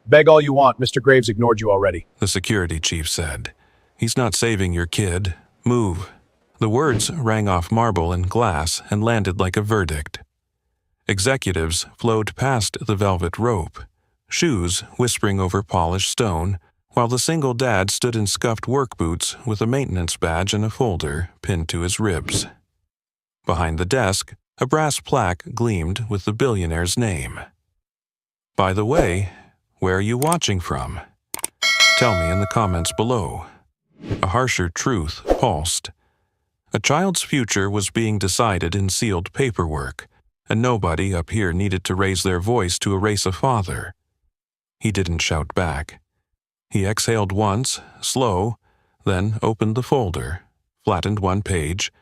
Beg all you want, Mr. Graves ignored you already. The security chief said. He's not saving your kid. Move. The words rang off marble and glass and landed like a verdict. Executives flowed past the velvet rope, shoes whispering over polished stone, while the single dad stood in scuffed work boots with a maintenance badge and a folder pinned to his ribs. Behind the desk, a brass plaque gleamed with the billionaire's name. By the way, where are you watching from? Tell me in the comments below. A harsher truth pulsed. A child's future was being decided in sealed paperwork, and nobody up here needed to raise their voice to erase a father. He didn't shout back. He exhaled once, slow, then opened the folder, flattened one page,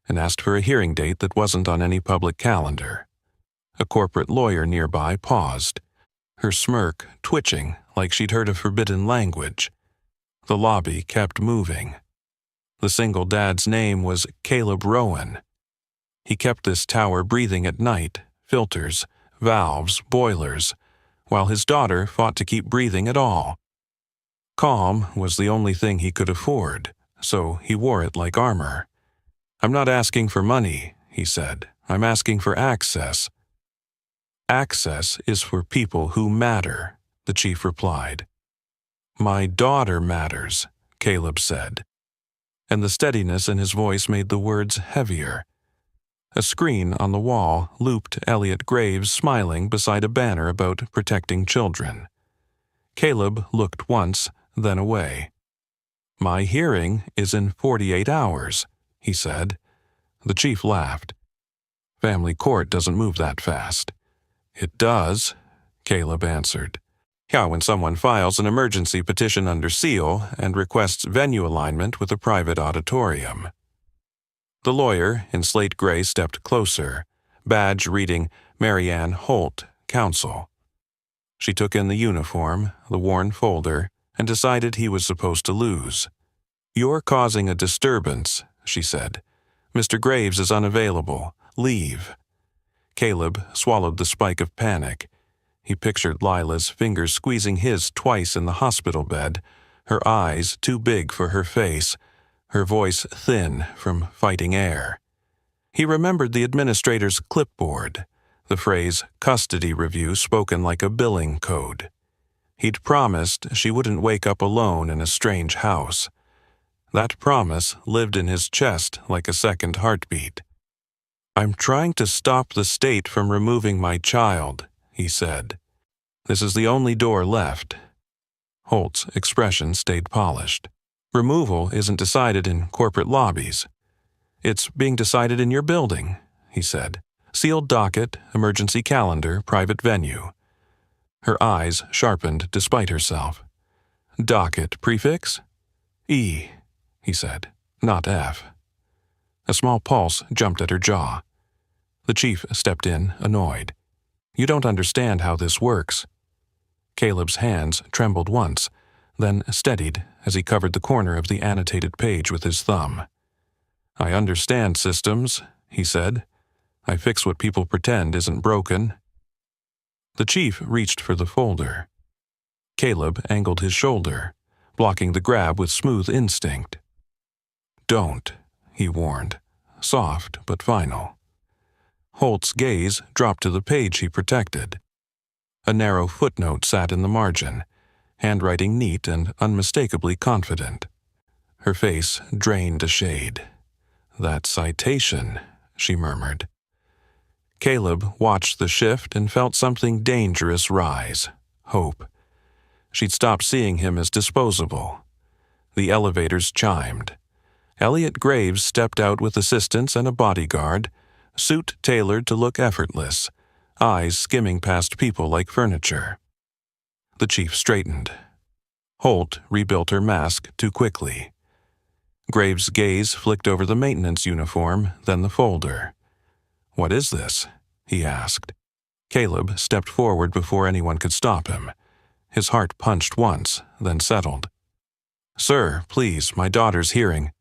and asked for a hearing date that wasn't on any public calendar. A corporate lawyer nearby paused, her smirk twitching like she'd heard a forbidden language. The lobby kept moving. The single dad's name was Caleb Rowan. He kept this tower breathing at night, filters, valves, boilers, while his daughter fought to keep breathing at all. Calm was the only thing he could afford, so he wore it like armor. "I'm not asking for money," he said. "I'm asking for access." "Access is for people who matter," the chief replied. "My daughter matters," Caleb said. And the steadiness in his voice made the words heavier. A screen on the wall looped Elliot Graves smiling beside a banner about protecting children. Caleb looked once, then away. "My hearing is in 48 hours, he said. The chief laughed. "Family court doesn't move that fast." "It does," Caleb answered. "Yeah, when someone files an emergency petition under seal and requests venue alignment with a private auditorium." The lawyer in slate gray stepped closer, badge reading Marianne Holt, counsel. She took in the uniform, the worn folder, and decided he was supposed to lose. "You're causing a disturbance," she said. "Mr. Graves is unavailable. Leave." Caleb swallowed the spike of panic. He pictured Lila's fingers squeezing his twice in the hospital bed, her eyes too big for her face, her voice thin from fighting air. He remembered the administrator's clipboard, the phrase custody review spoken like a billing code. He'd promised she wouldn't wake up alone in a strange house. That promise lived in his chest like a second heartbeat. "I'm trying to stop the state from removing my child," he said. "This is the only door left." Holt's expression stayed polished. "Removal isn't decided in corporate lobbies. It's being decided in your building," he said. "Sealed docket, emergency calendar, private venue." Her eyes sharpened despite herself. "Docket prefix?" "E," he said, "not F." A small pulse jumped at her jaw. The chief stepped in, annoyed. "You don't understand how this works." Caleb's hands trembled once, then steadied as he covered the corner of the annotated page with his thumb. "I understand systems," he said. "I fix what people pretend isn't broken." The chief reached for the folder. Caleb angled his shoulder, blocking the grab with smooth instinct. "Don't," he warned, soft but final. Holt's gaze dropped to the page he protected. A narrow footnote sat in the margin, handwriting neat and unmistakably confident. Her face drained a shade. "That citation," she murmured. Caleb watched the shift and felt something dangerous rise. Hope. She'd stopped seeing him as disposable. The elevators chimed. Elliot Graves stepped out with assistants and a bodyguard, suit tailored to look effortless, eyes skimming past people like furniture. The chief straightened. Holt rebuilt her mask too quickly. Graves' gaze flicked over the maintenance uniform, then the folder. "What is this?" he asked. Caleb stepped forward before anyone could stop him. His heart punched once, then settled. "Sir, please, my daughter's hearing."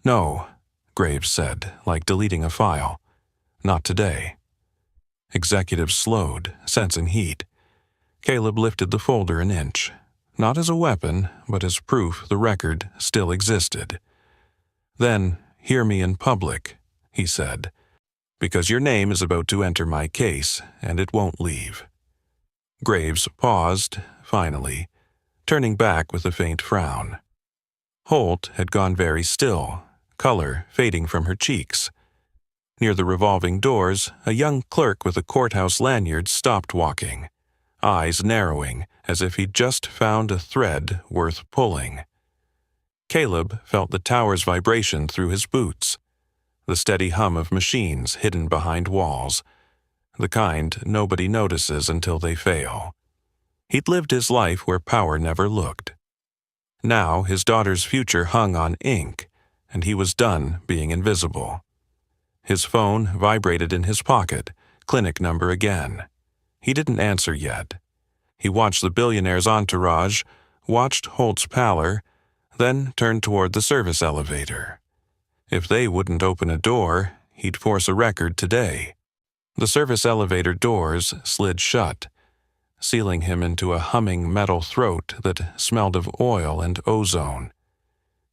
"No," Graves said, like deleting a file. "Not today." Executives slowed, sensing heat. Caleb lifted the folder an inch, not as a weapon, but as proof the record still existed. "Then, hear me in public," he said, "because your name is about to enter my case, and it won't leave." Graves paused, finally, turning back with a faint frown. Holt had gone very still, color fading from her cheeks. Near the revolving doors, a young clerk with a courthouse lanyard stopped walking, eyes narrowing as if he'd just found a thread worth pulling. Caleb felt the tower's vibration through his boots, the steady hum of machines hidden behind walls, the kind nobody notices until they fail. He'd lived his life where power never looked. Now his daughter's future hung on ink, and he was done being invisible. His phone vibrated in his pocket, clinic number again. He didn't answer yet. He watched the billionaire's entourage, watched Holt's pallor, then turned toward the service elevator. If they wouldn't open a door, he'd force a record today. The service elevator doors slid shut, sealing him into a humming metal throat that smelled of oil and ozone.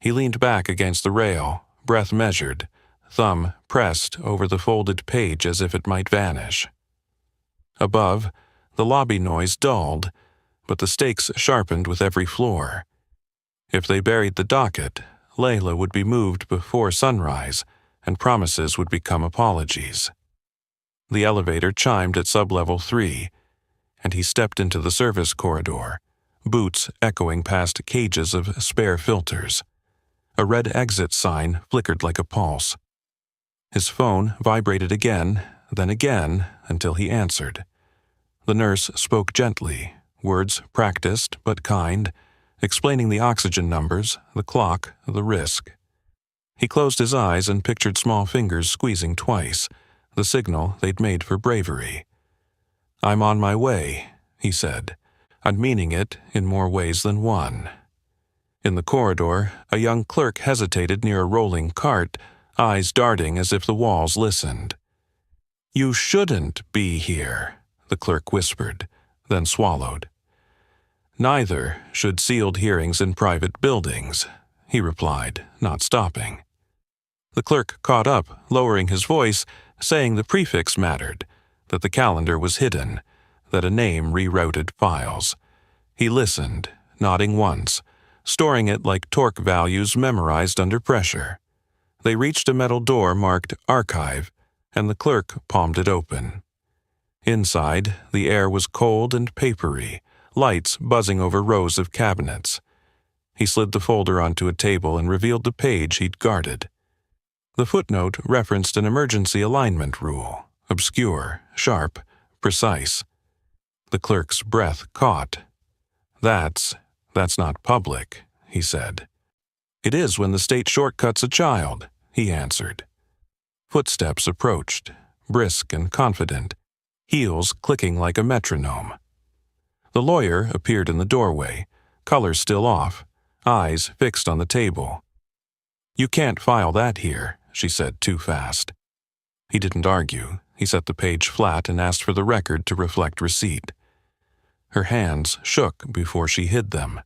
He leaned back against the rail, breath measured, thumb pressed over the folded page as if it might vanish. Above, the lobby noise dulled, but the stakes sharpened with every floor. If they buried the docket, Layla would be moved before sunrise, and promises would become apologies. The elevator chimed at sublevel 3, and he stepped into the service corridor, boots echoing past cages of spare filters. A red exit sign flickered like a pulse. His phone vibrated again, then again, until he answered. The nurse spoke gently, words practiced but kind, explaining the oxygen numbers, the clock, the risk. He closed his eyes and pictured small fingers squeezing twice, the signal they'd made for bravery. "I'm on my way," he said, and meaning it in more ways than one. In the corridor, a young clerk hesitated near a rolling cart, eyes darting as if the walls listened. "You shouldn't be here," the clerk whispered, then swallowed. "Neither should sealed hearings in private buildings," he replied, not stopping. The clerk caught up, lowering his voice, saying the prefix mattered, that the calendar was hidden, that a name rerouted files. He listened, nodding once, storing it like torque values memorized under pressure. They reached a metal door marked Archive, and the clerk palmed it open. Inside, the air was cold and papery, lights buzzing over rows of cabinets. He slid the folder onto a table and revealed the page he'd guarded. The footnote referenced an emergency alignment rule, obscure, sharp, precise. The clerk's breath caught. That's not public," he said. "It is when the state shortcuts a child," he answered. Footsteps approached, brisk and confident, heels clicking like a metronome. The lawyer appeared in the doorway, color still off, eyes fixed on the table. "You can't file that here," she said too fast. He didn't argue. He set the page flat and asked for the record to reflect receipt. Her hands shook before she hid them.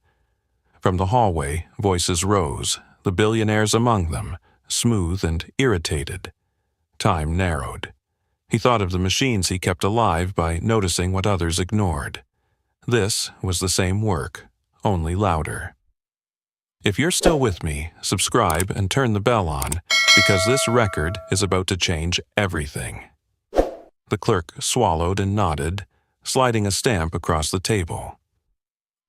From the hallway, voices rose, the billionaires among them, smooth and irritated. Time narrowed. He thought of the machines he kept alive by noticing what others ignored. This was the same work, only louder. If you're still with me, subscribe and turn the bell on, because this record is about to change everything. The clerk swallowed and nodded, sliding a stamp across the table.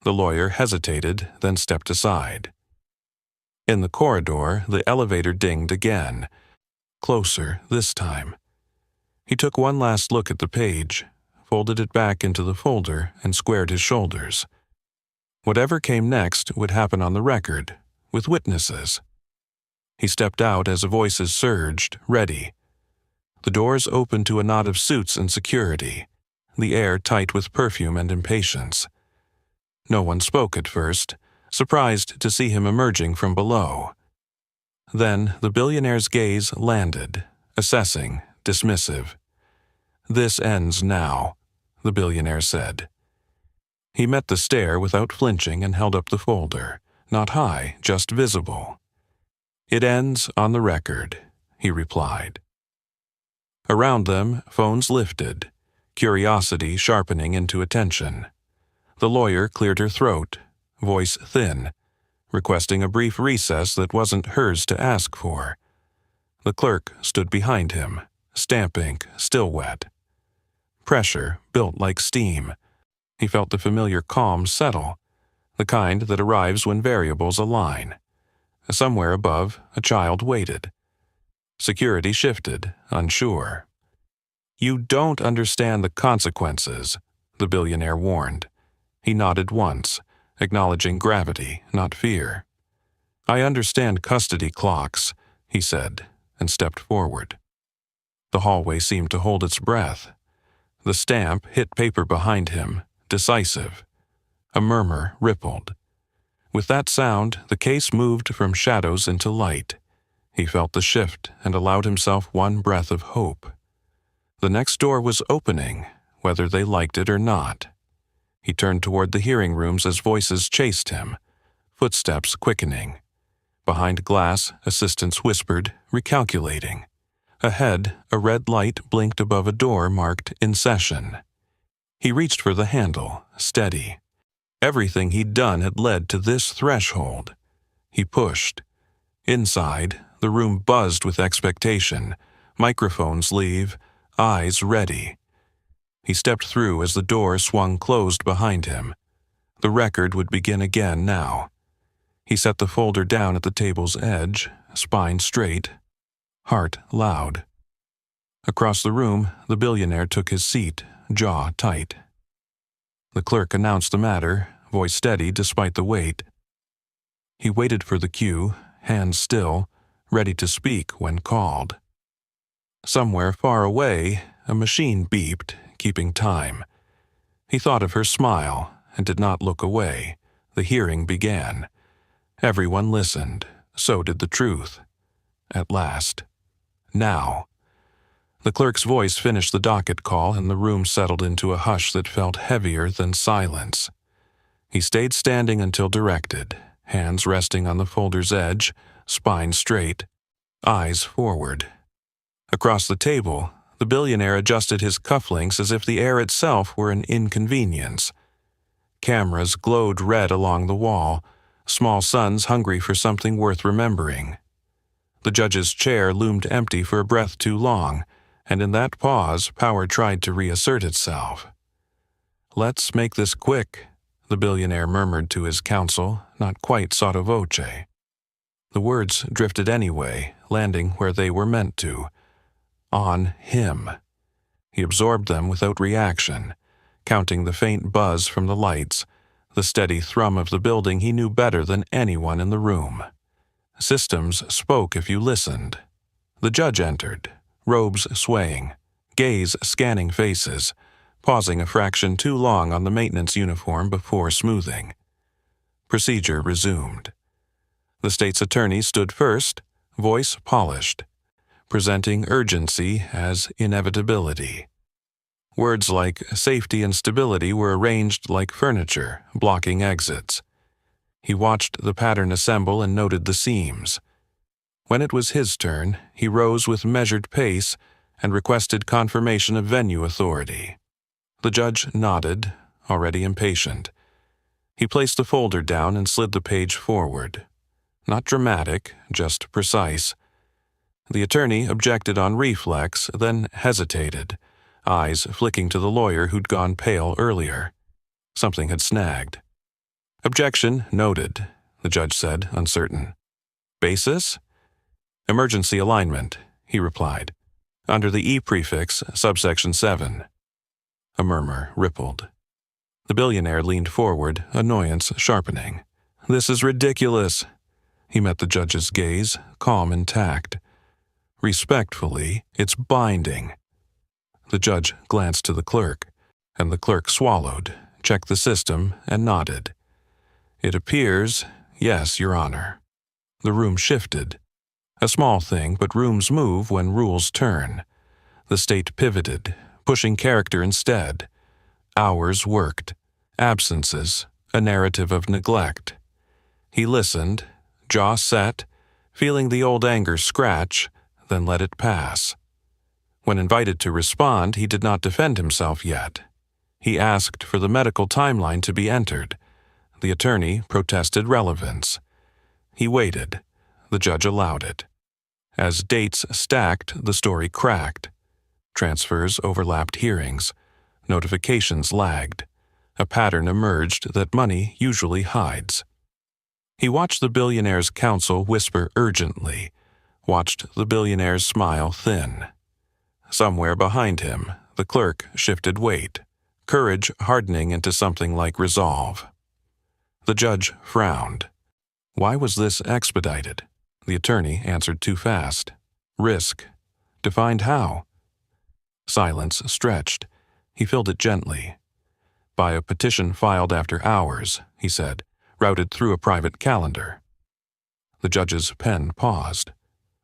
The lawyer hesitated, then stepped aside. In the corridor, the elevator dinged again, closer this time. He took one last look at the page, folded it back into the folder, and squared his shoulders. Whatever came next would happen on the record, with witnesses. He stepped out as voices surged, ready. The doors opened to a knot of suits and security, the air tight with perfume and impatience. No one spoke at first, surprised to see him emerging from below. Then the billionaire's gaze landed, assessing, dismissive. "This ends now," the billionaire said. He met the stare without flinching and held up the folder, not high, just visible. "It ends on the record," he replied. Around them, phones lifted, curiosity sharpening into attention. The lawyer cleared her throat, voice thin, requesting a brief recess that wasn't hers to ask for. The clerk stood behind him, stamp ink still wet. Pressure built like steam. He felt the familiar calm settle, the kind that arrives when variables align. Somewhere above, a child waited. Security shifted, unsure. "You don't understand the consequences," the billionaire warned. He nodded once, acknowledging gravity, not fear. "I understand custody clocks," he said, and stepped forward. The hallway seemed to hold its breath. The stamp hit paper behind him, decisive. A murmur rippled. With that sound, the case moved from shadows into light. He felt the shift and allowed himself one breath of hope. The next door was opening, whether they liked it or not. He turned toward the hearing rooms as voices chased him, footsteps quickening. Behind glass, assistants whispered, recalculating. Ahead, a red light blinked above a door marked "In Session." He reached for the handle, steady. Everything he'd done had led to this threshold. He pushed. Inside, the room buzzed with expectation, microphones leave, eyes ready. He stepped through as the door swung closed behind him. The record would begin again now. He set the folder down at the table's edge, spine straight, heart loud. Across the room, the billionaire took his seat, jaw tight. The clerk announced the matter, voice steady despite the wait. He waited for the cue, hands still, ready to speak when called. Somewhere far away, a machine beeped, keeping time. He thought of her smile and did not look away. The hearing began. Everyone listened. So did the truth. At last. Now. The clerk's voice finished the docket call and the room settled into a hush that felt heavier than silence. He stayed standing until directed, hands resting on the folder's edge, spine straight, eyes forward. Across the table, the billionaire adjusted his cufflinks as if the air itself were an inconvenience. Cameras glowed red along the wall, small suns hungry for something worth remembering. The judge's chair loomed empty for a breath too long, and in that pause, power tried to reassert itself. "Let's make this quick," the billionaire murmured to his counsel, not quite sotto voce. The words drifted anyway, landing where they were meant to. On him. He absorbed them without reaction, counting the faint buzz from the lights, the steady thrum of the building he knew better than anyone in the room. Systems spoke if you listened. The judge entered, robes swaying, gaze scanning faces, pausing a fraction too long on the maintenance uniform before smoothing. Procedure resumed. The state's attorney stood first, voice polished, presenting urgency as inevitability. Words like safety and stability were arranged like furniture, blocking exits. He watched the pattern assemble and noted the seams. When it was his turn, he rose with measured pace and requested confirmation of venue authority. The judge nodded, already impatient. He placed the folder down and slid the page forward. Not dramatic, just precise. The attorney objected on reflex, then hesitated, eyes flicking to the lawyer who'd gone pale earlier. Something had snagged. "Objection noted," the judge said, uncertain. "Basis?" "Emergency alignment," he replied. "Under the E prefix, subsection 7. A murmur rippled. The billionaire leaned forward, annoyance sharpening. "This is ridiculous." He met the judge's gaze, calm and tact. Respectfully, "It's binding." The judge glanced to the clerk, and the clerk swallowed, checked the system, and nodded. "It appears, yes, Your Honor." The room shifted. A small thing, but rooms move when rules turn. The state pivoted, pushing character instead. Hours worked. Absences, a narrative of neglect. He listened, jaw set, feeling the old anger scratch, then let it pass. When invited to respond, he did not defend himself yet. He asked for the medical timeline to be entered. The attorney protested relevance. He waited. The judge allowed it. As dates stacked, the story cracked. Transfers overlapped hearings. Notifications lagged. A pattern emerged that money usually hides. He watched the billionaire's counsel whisper urgently, watched the billionaire's smile thin. Somewhere behind him, the clerk shifted weight, courage hardening into something like resolve. The judge frowned. Why was this expedited? The attorney answered too fast. Risk. Defined how? Silence stretched. He filled it gently. By a petition filed after hours, he said, routed through a private calendar. The judge's pen paused.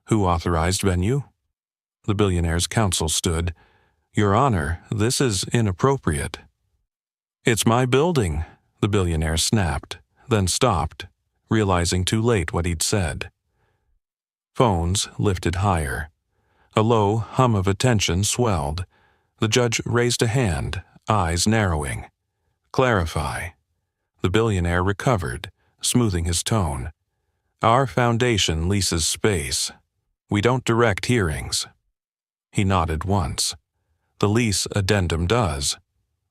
Who authorized venue? The billionaire's counsel stood. Your Honor, this is inappropriate. It's my building, the billionaire snapped, then stopped, realizing too late what he'd said. Phones lifted higher. A low hum of attention swelled. The judge raised a hand, eyes narrowing. Clarify. The billionaire recovered, smoothing his tone. Our foundation leases space. We don't direct hearings. He nodded once. The lease addendum does.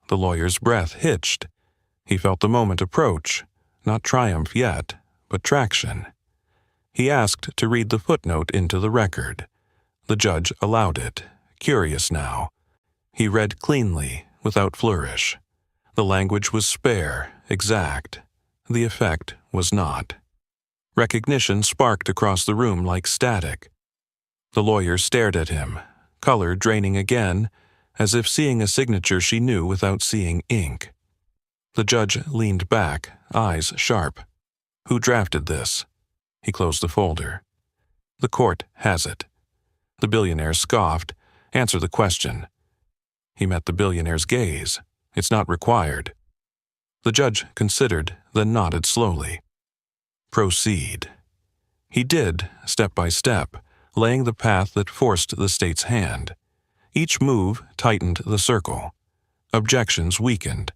The lawyer's breath hitched. He felt the moment approach, not triumph yet, but traction. He asked to read the footnote into the record. The judge allowed it, curious now. He read cleanly, without flourish. The language was spare, exact. The effect was not. Recognition sparked across the room like static. The lawyer stared at him, color draining again, as if seeing a signature she knew without seeing ink. The judge leaned back, eyes sharp. Who drafted this? He closed the folder. The court has it. The billionaire scoffed. Answer the question. He met the billionaire's gaze. It's not required. The judge considered, then nodded slowly. Proceed. He did, step by step, laying the path that forced the state's hand. Each move tightened the circle. Objections weakened.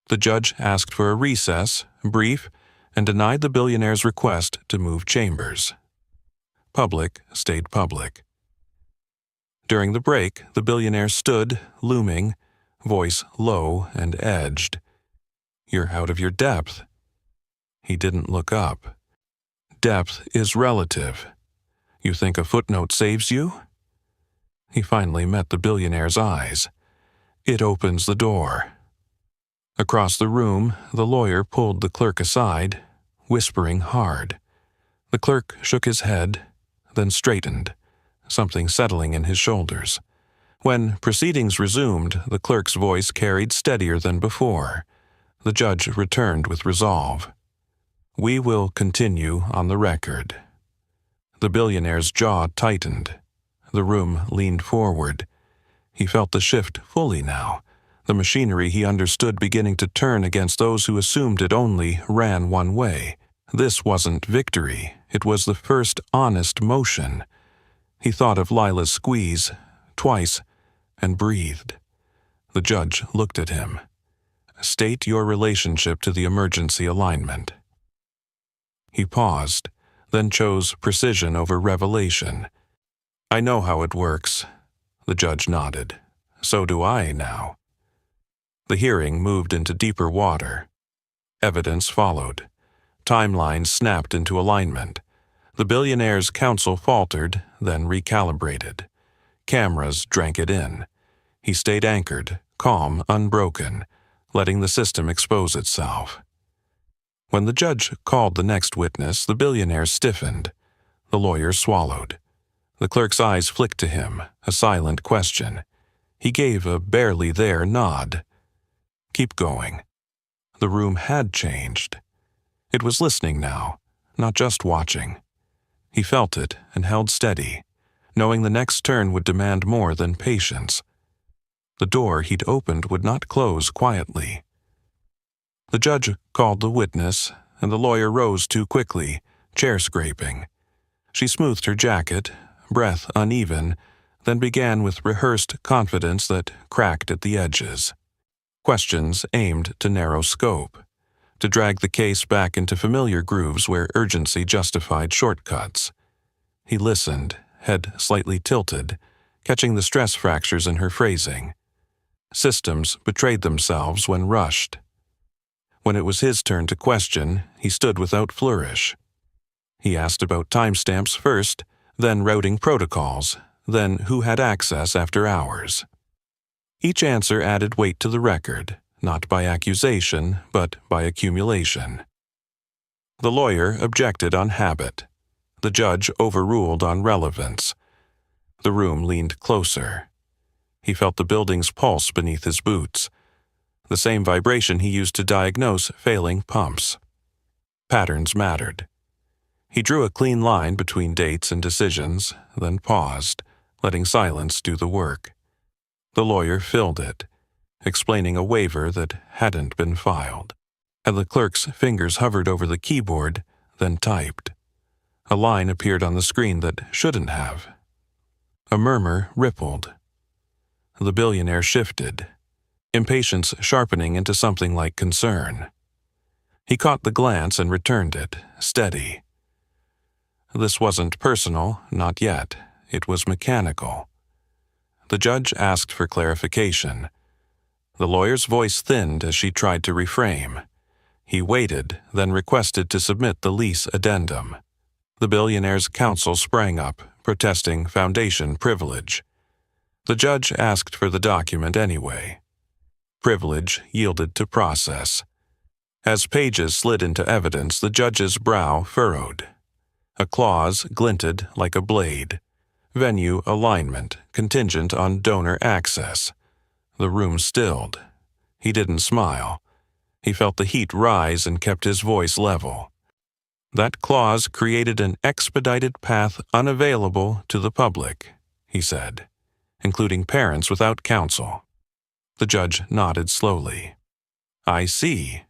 The judge asked for a recess, brief, and denied the billionaire's request to move chambers. Public stayed public. During the break, the billionaire stood, looming, voice low and edged. You're out of your depth. He didn't look up. Depth is relative. You think a footnote saves you? He finally met the billionaire's eyes. It opens the door. Across the room, the lawyer pulled the clerk aside, whispering hard. The clerk shook his head, then straightened, something settling in his shoulders. When proceedings resumed, the clerk's voice carried steadier than before. The judge returned with resolve. We will continue on the record. The billionaire's jaw tightened. The room leaned forward. He felt the shift fully now, the machinery he understood beginning to turn against those who assumed it only ran one way. This wasn't victory. It was the first honest motion. He thought of Lila's squeeze, twice, and breathed. The judge looked at him. State your relationship to the emergency alignment. He paused, then chose precision over revelation. I know how it works. The judge nodded. So do I now. The hearing moved into deeper water. Evidence followed. Timelines snapped into alignment. The billionaire's counsel faltered, then recalibrated. Cameras drank it in. He stayed anchored, calm, unbroken, letting the system expose itself. When the judge called the next witness, the billionaire stiffened. The lawyer swallowed. The clerk's eyes flicked to him, a silent question. He gave a barely there nod. Keep going. The room had changed. It was listening now, not just watching. He felt it and held steady, knowing the next turn would demand more than patience. The door he'd opened would not close quietly. The judge called the witness, and the lawyer rose too quickly, chair scraping. She smoothed her jacket, breath uneven, then began with rehearsed confidence that cracked at the edges. Questions aimed to narrow scope, to drag the case back into familiar grooves where urgency justified shortcuts. He listened, head slightly tilted, catching the stress fractures in her phrasing. Systems betrayed themselves when rushed. When it was his turn to question, he stood without flourish. He asked about timestamps first, then routing protocols, then who had access after hours. Each answer added weight to the record, not by accusation, but by accumulation. The lawyer objected on habit. The judge overruled on relevance. The room leaned closer. He felt the building's pulse beneath his boots, the same vibration he used to diagnose failing pumps. Patterns mattered. He drew a clean line between dates and decisions, then paused, letting silence do the work. The lawyer filled it, explaining a waiver that hadn't been filed. And the clerk's fingers hovered over the keyboard, then typed. A line appeared on the screen that shouldn't have. A murmur rippled. The billionaire shifted, impatience sharpening into something like concern. He caught the glance and returned it, steady. This wasn't personal, not yet. It was mechanical. The judge asked for clarification. The lawyer's voice thinned as she tried to reframe. He waited, then requested to submit the lease addendum. The billionaire's counsel sprang up, protesting foundation privilege. The judge asked for the document anyway. Privilege yielded to process. As pages slid into evidence, the judge's brow furrowed. A clause glinted like a blade. Venue alignment, contingent on donor access. The room stilled. He didn't smile. He felt the heat rise and kept his voice level. That clause created an expedited path unavailable to the public, he said, including parents without counsel. The judge nodded slowly. I see,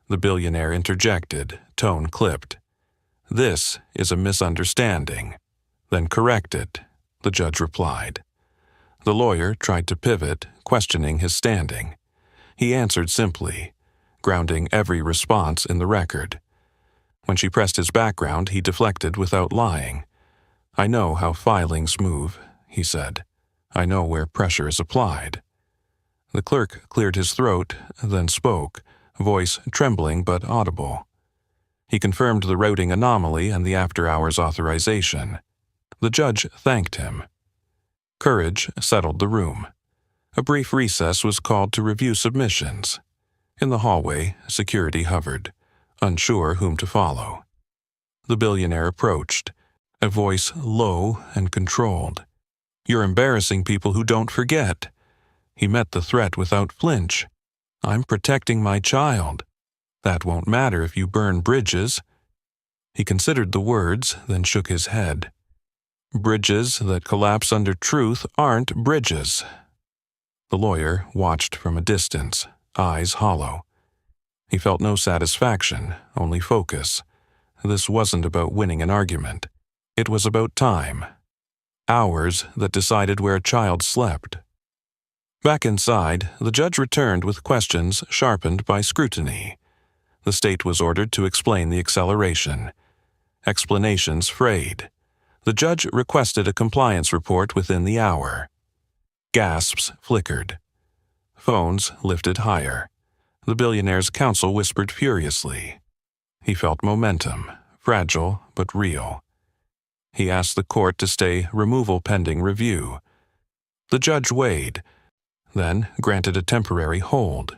the billionaire interjected, tone clipped. This is a misunderstanding. Then correct it, the judge replied. The lawyer tried to pivot, questioning his standing. He answered simply, grounding every response in the record. When she pressed his background, he deflected without lying. I know how filings move, he said. I know where pressure is applied. The clerk cleared his throat, then spoke, voice trembling but audible. He confirmed the routing anomaly and the after-hours authorization. The judge thanked him. Courage settled the room. A brief recess was called to review submissions. In the hallway, security hovered, unsure whom to follow. The billionaire approached, a voice low and controlled. You're embarrassing people who don't forget. He met the threat without flinch. I'm protecting my child. That won't matter if you burn bridges. He considered the words, then shook his head. Bridges that collapse under truth aren't bridges. The lawyer watched from a distance, eyes hollow. He felt no satisfaction, only focus. This wasn't about winning an argument. It was about time. Hours that decided where a child slept. Back inside, the judge returned with questions sharpened by scrutiny. The state was ordered to explain the acceleration. Explanations frayed. The judge requested a compliance report within the hour. Gasps flickered. Phones lifted higher. The billionaire's counsel whispered furiously. He felt momentum, fragile but real. He asked the court to stay removal pending review. The judge weighed, then granted a temporary hold.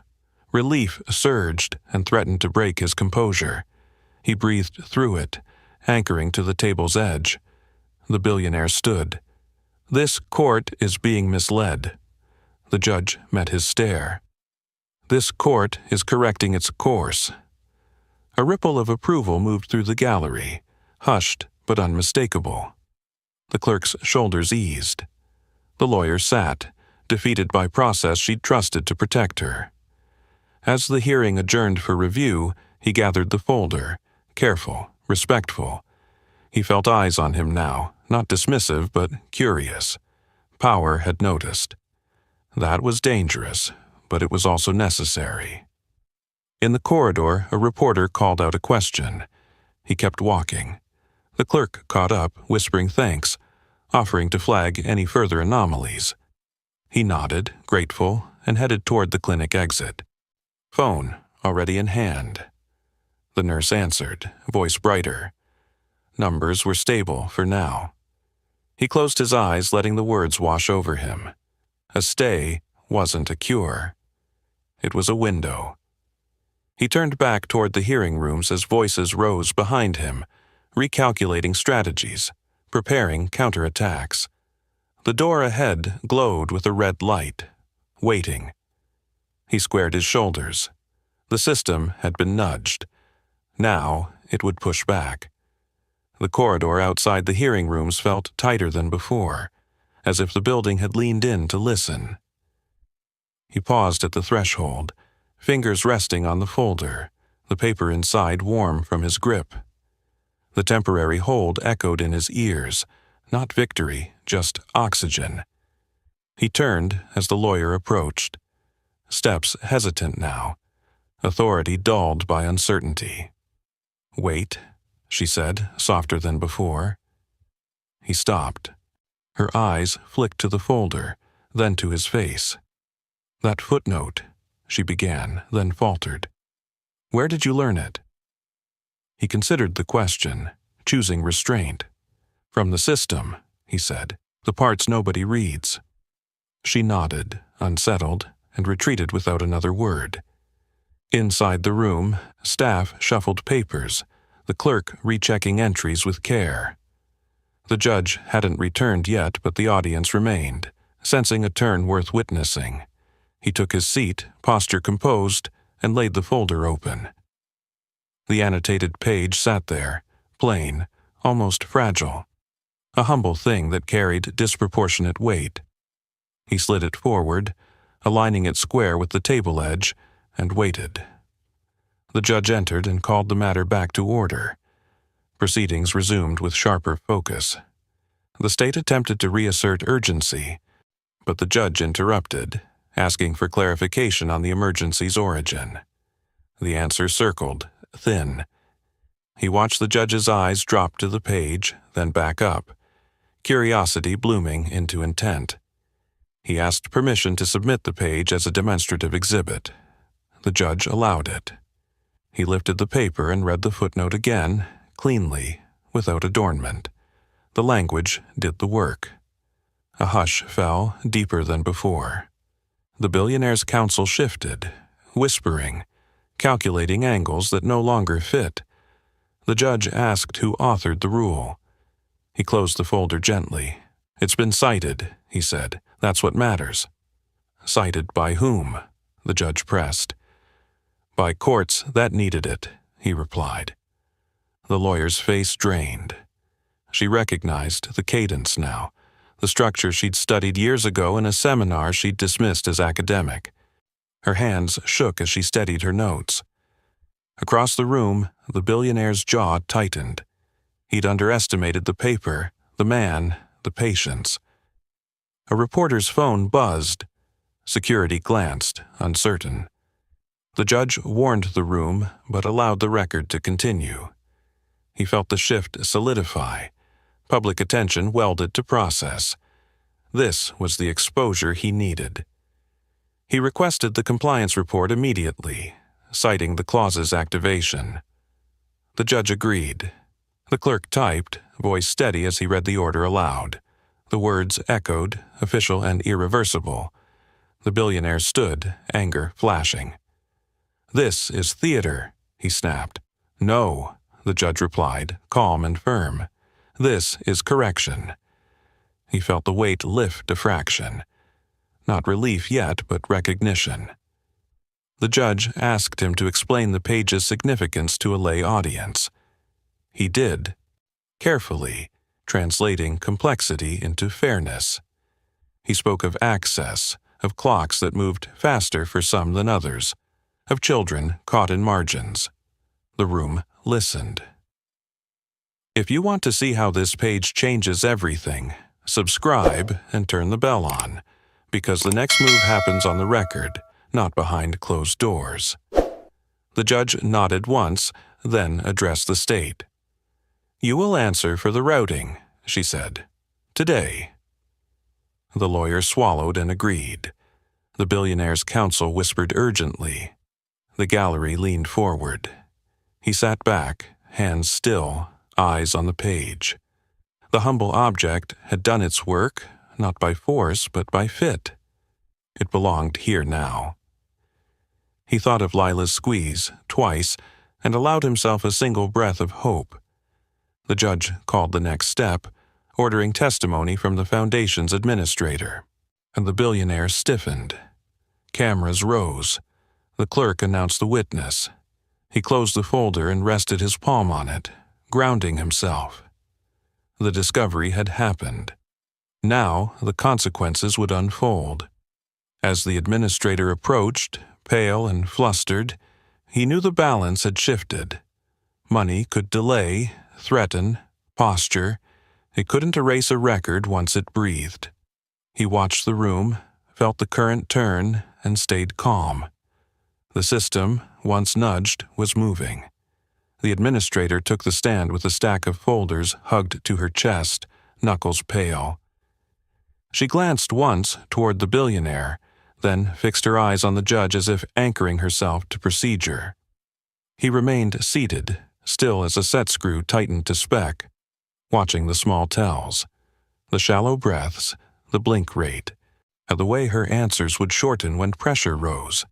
Relief surged and threatened to break his composure. He breathed through it, anchoring to the table's edge. The billionaire stood. This court is being misled. The judge met his stare. This court is correcting its course. A ripple of approval moved through the gallery, hushed but unmistakable. The clerk's shoulders eased. The lawyer sat, defeated by process she'd trusted to protect her. As the hearing adjourned for review, he gathered the folder, careful, respectful. He felt eyes on him now, not dismissive but curious. Power had noticed. That was dangerous, but it was also necessary. In the corridor, a reporter called out a question. He kept walking. The clerk caught up, whispering thanks, offering to flag any further anomalies. He nodded, grateful, and headed toward the clinic exit. Phone, already in hand. The nurse answered, voice brighter. Numbers were stable for now. He closed his eyes, letting the words wash over him. A stay wasn't a cure. It was a window. He turned back toward the hearing rooms as voices rose behind him, recalculating strategies, preparing counterattacks. The door ahead glowed with a red light, waiting. He squared his shoulders. The system had been nudged. Now it would push back. The corridor outside the hearing rooms felt tighter than before, as if the building had leaned in to listen. He paused at the threshold, fingers resting on the folder, the paper inside warm from his grip. The temporary hold echoed in his ears, not victory, just oxygen. He turned as the lawyer approached. Steps hesitant now, authority dulled by uncertainty. "Wait," she said, softer than before. He stopped. Her eyes flicked to the folder, then to his face. "That footnote," she began, then faltered. "Where did you learn it?" He considered the question, choosing restraint. "From the system," he said, "the parts nobody reads." She nodded, unsettled, and retreated without another word. Inside the room, staff shuffled papers, the clerk rechecking entries with care. The judge hadn't returned yet, but the audience remained, sensing a turn worth witnessing. He took his seat, posture composed, and laid the folder open. The annotated page sat there, plain, almost fragile, a humble thing that carried disproportionate weight. He slid it forward, aligning it square with the table edge, and waited. The judge entered and called the matter back to order. Proceedings resumed with sharper focus. The state attempted to reassert urgency, but the judge interrupted, asking for clarification on the emergency's origin. The answer circled, thin. He watched the judge's eyes drop to the page, then back up, curiosity blooming into intent. He asked permission to submit the page as a demonstrative exhibit. The judge allowed it. He lifted the paper and read the footnote again, cleanly, without adornment. The language did the work. A hush fell, deeper than before. The billionaire's counsel shifted, whispering, calculating angles that no longer fit. The judge asked who authored the rule. He closed the folder gently. "It's been cited," he said. "That's what matters." "Cited by whom?" the judge pressed. "By courts that needed it," he replied. The lawyer's face drained. She recognized the cadence now, the structure she'd studied years ago in a seminar she'd dismissed as academic. Her hands shook as she steadied her notes. Across the room, the billionaire's jaw tightened. He'd underestimated the paper, the man, the patience. A reporter's phone buzzed. Security glanced, uncertain. The judge warned the room, but allowed the record to continue. He felt the shift solidify. Public attention welded to process. This was the exposure he needed. He requested the compliance report immediately, citing the clause's activation. The judge agreed. The clerk typed, voice steady as he read the order aloud. The words echoed, official and irreversible. The billionaire stood, anger flashing. "This is theater," he snapped. "No," the judge replied, calm and firm. "This is correction." He felt the weight lift a fraction. Not relief yet, but recognition. The judge asked him to explain the page's significance to a lay audience. He did, carefully, translating complexity into fairness. He spoke of access, of clocks that moved faster for some than others, of children caught in margins. The room listened. If you want to see how this page changes everything, subscribe and turn the bell on, because the next move happens on the record, not behind closed doors. The judge nodded once, then addressed the state. "You will answer for the routing," she said. "Today." The lawyer swallowed and agreed. The billionaire's counsel whispered urgently. The gallery leaned forward. He sat back, hands still, eyes on the page. The humble object had done its work, not by force, but by fit. It belonged here now. He thought of Lila's squeeze twice and allowed himself a single breath of hope. The judge called the next step, ordering testimony from the foundation's administrator, and the billionaire stiffened. Cameras rose. The clerk announced the witness. He closed the folder and rested his palm on it, grounding himself. The discovery had happened. Now the consequences would unfold. As the administrator approached, pale and flustered, he knew the balance had shifted. Money could delay, threaten, posture. It couldn't erase a record once it breathed. He watched the room, felt the current turn, and stayed calm. The system, once nudged, was moving. The administrator took the stand with a stack of folders hugged to her chest, knuckles pale. She glanced once toward the billionaire, then fixed her eyes on the judge as if anchoring herself to procedure. He remained seated, still as a set screw tightened to spec, watching the small tells, the shallow breaths, the blink rate, and the way her answers would shorten when pressure rose.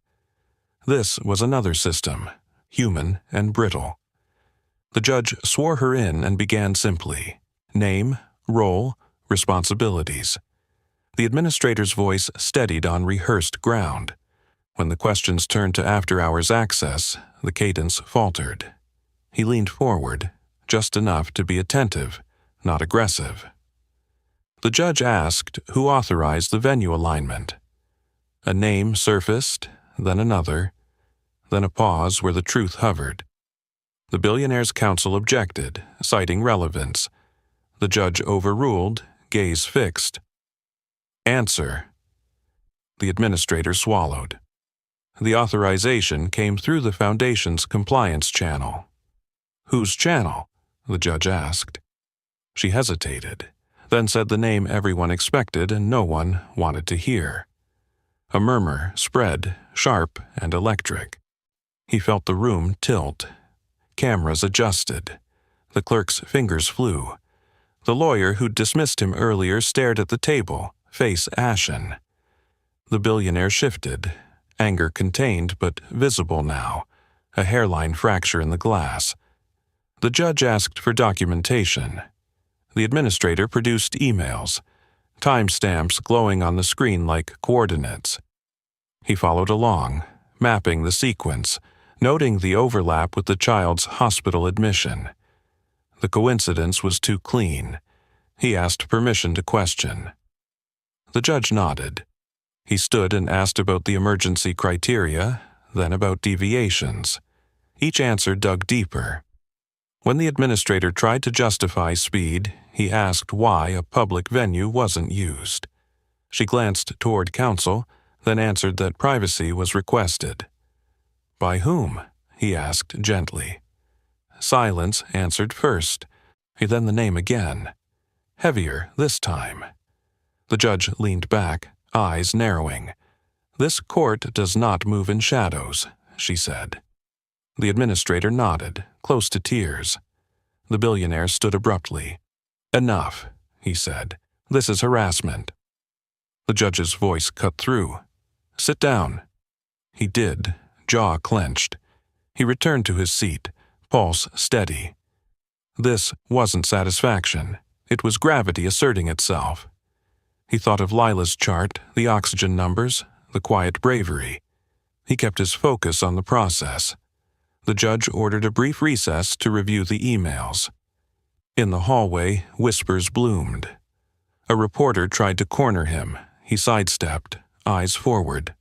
This was another system, human and brittle. The judge swore her in and began simply: name, role, responsibilities. The administrator's voice steadied on rehearsed ground. When the questions turned to after-hours access, the cadence faltered. He leaned forward, just enough to be attentive, not aggressive. The judge asked who authorized the venue alignment. A name surfaced, then another, then a pause where the truth hovered. The billionaire's counsel objected, citing relevance. The judge overruled, gaze fixed. "Answer." The administrator swallowed. The authorization came through the Foundation's compliance channel. "Whose channel?" the judge asked. She hesitated, then said the name everyone expected and no one wanted to hear. A murmur spread, sharp and electric. He felt the room tilt. Cameras adjusted. The clerk's fingers flew. The lawyer who'd dismissed him earlier stared at the table, face ashen. The billionaire shifted, anger contained but visible now, a hairline fracture in the glass. The judge asked for documentation. The administrator produced emails, timestamps glowing on the screen like coordinates. He followed along, mapping the sequence, noting the overlap with the child's hospital admission. The coincidence was too clean. He asked permission to question. The judge nodded. He stood and asked about the emergency criteria, then about deviations. Each answer dug deeper. When the administrator tried to justify speed, he asked why a public venue wasn't used. She glanced toward counsel, then answered that privacy was requested. "By whom?" he asked gently. Silence answered first, then the name again. Heavier this time. The judge leaned back, eyes narrowing. "This court does not move in shadows," she said. The administrator nodded, close to tears. The billionaire stood abruptly. "Enough," he said. "This is harassment." The judge's voice cut through. "Sit down." He did, jaw clenched. He returned to his seat, pulse steady. This wasn't satisfaction. It was gravity asserting itself. He thought of Lila's chart, the oxygen numbers, the quiet bravery. He kept his focus on the process. The judge ordered a brief recess to review the emails. In the hallway, whispers bloomed. A reporter tried to corner him. He sidestepped, eyes forward.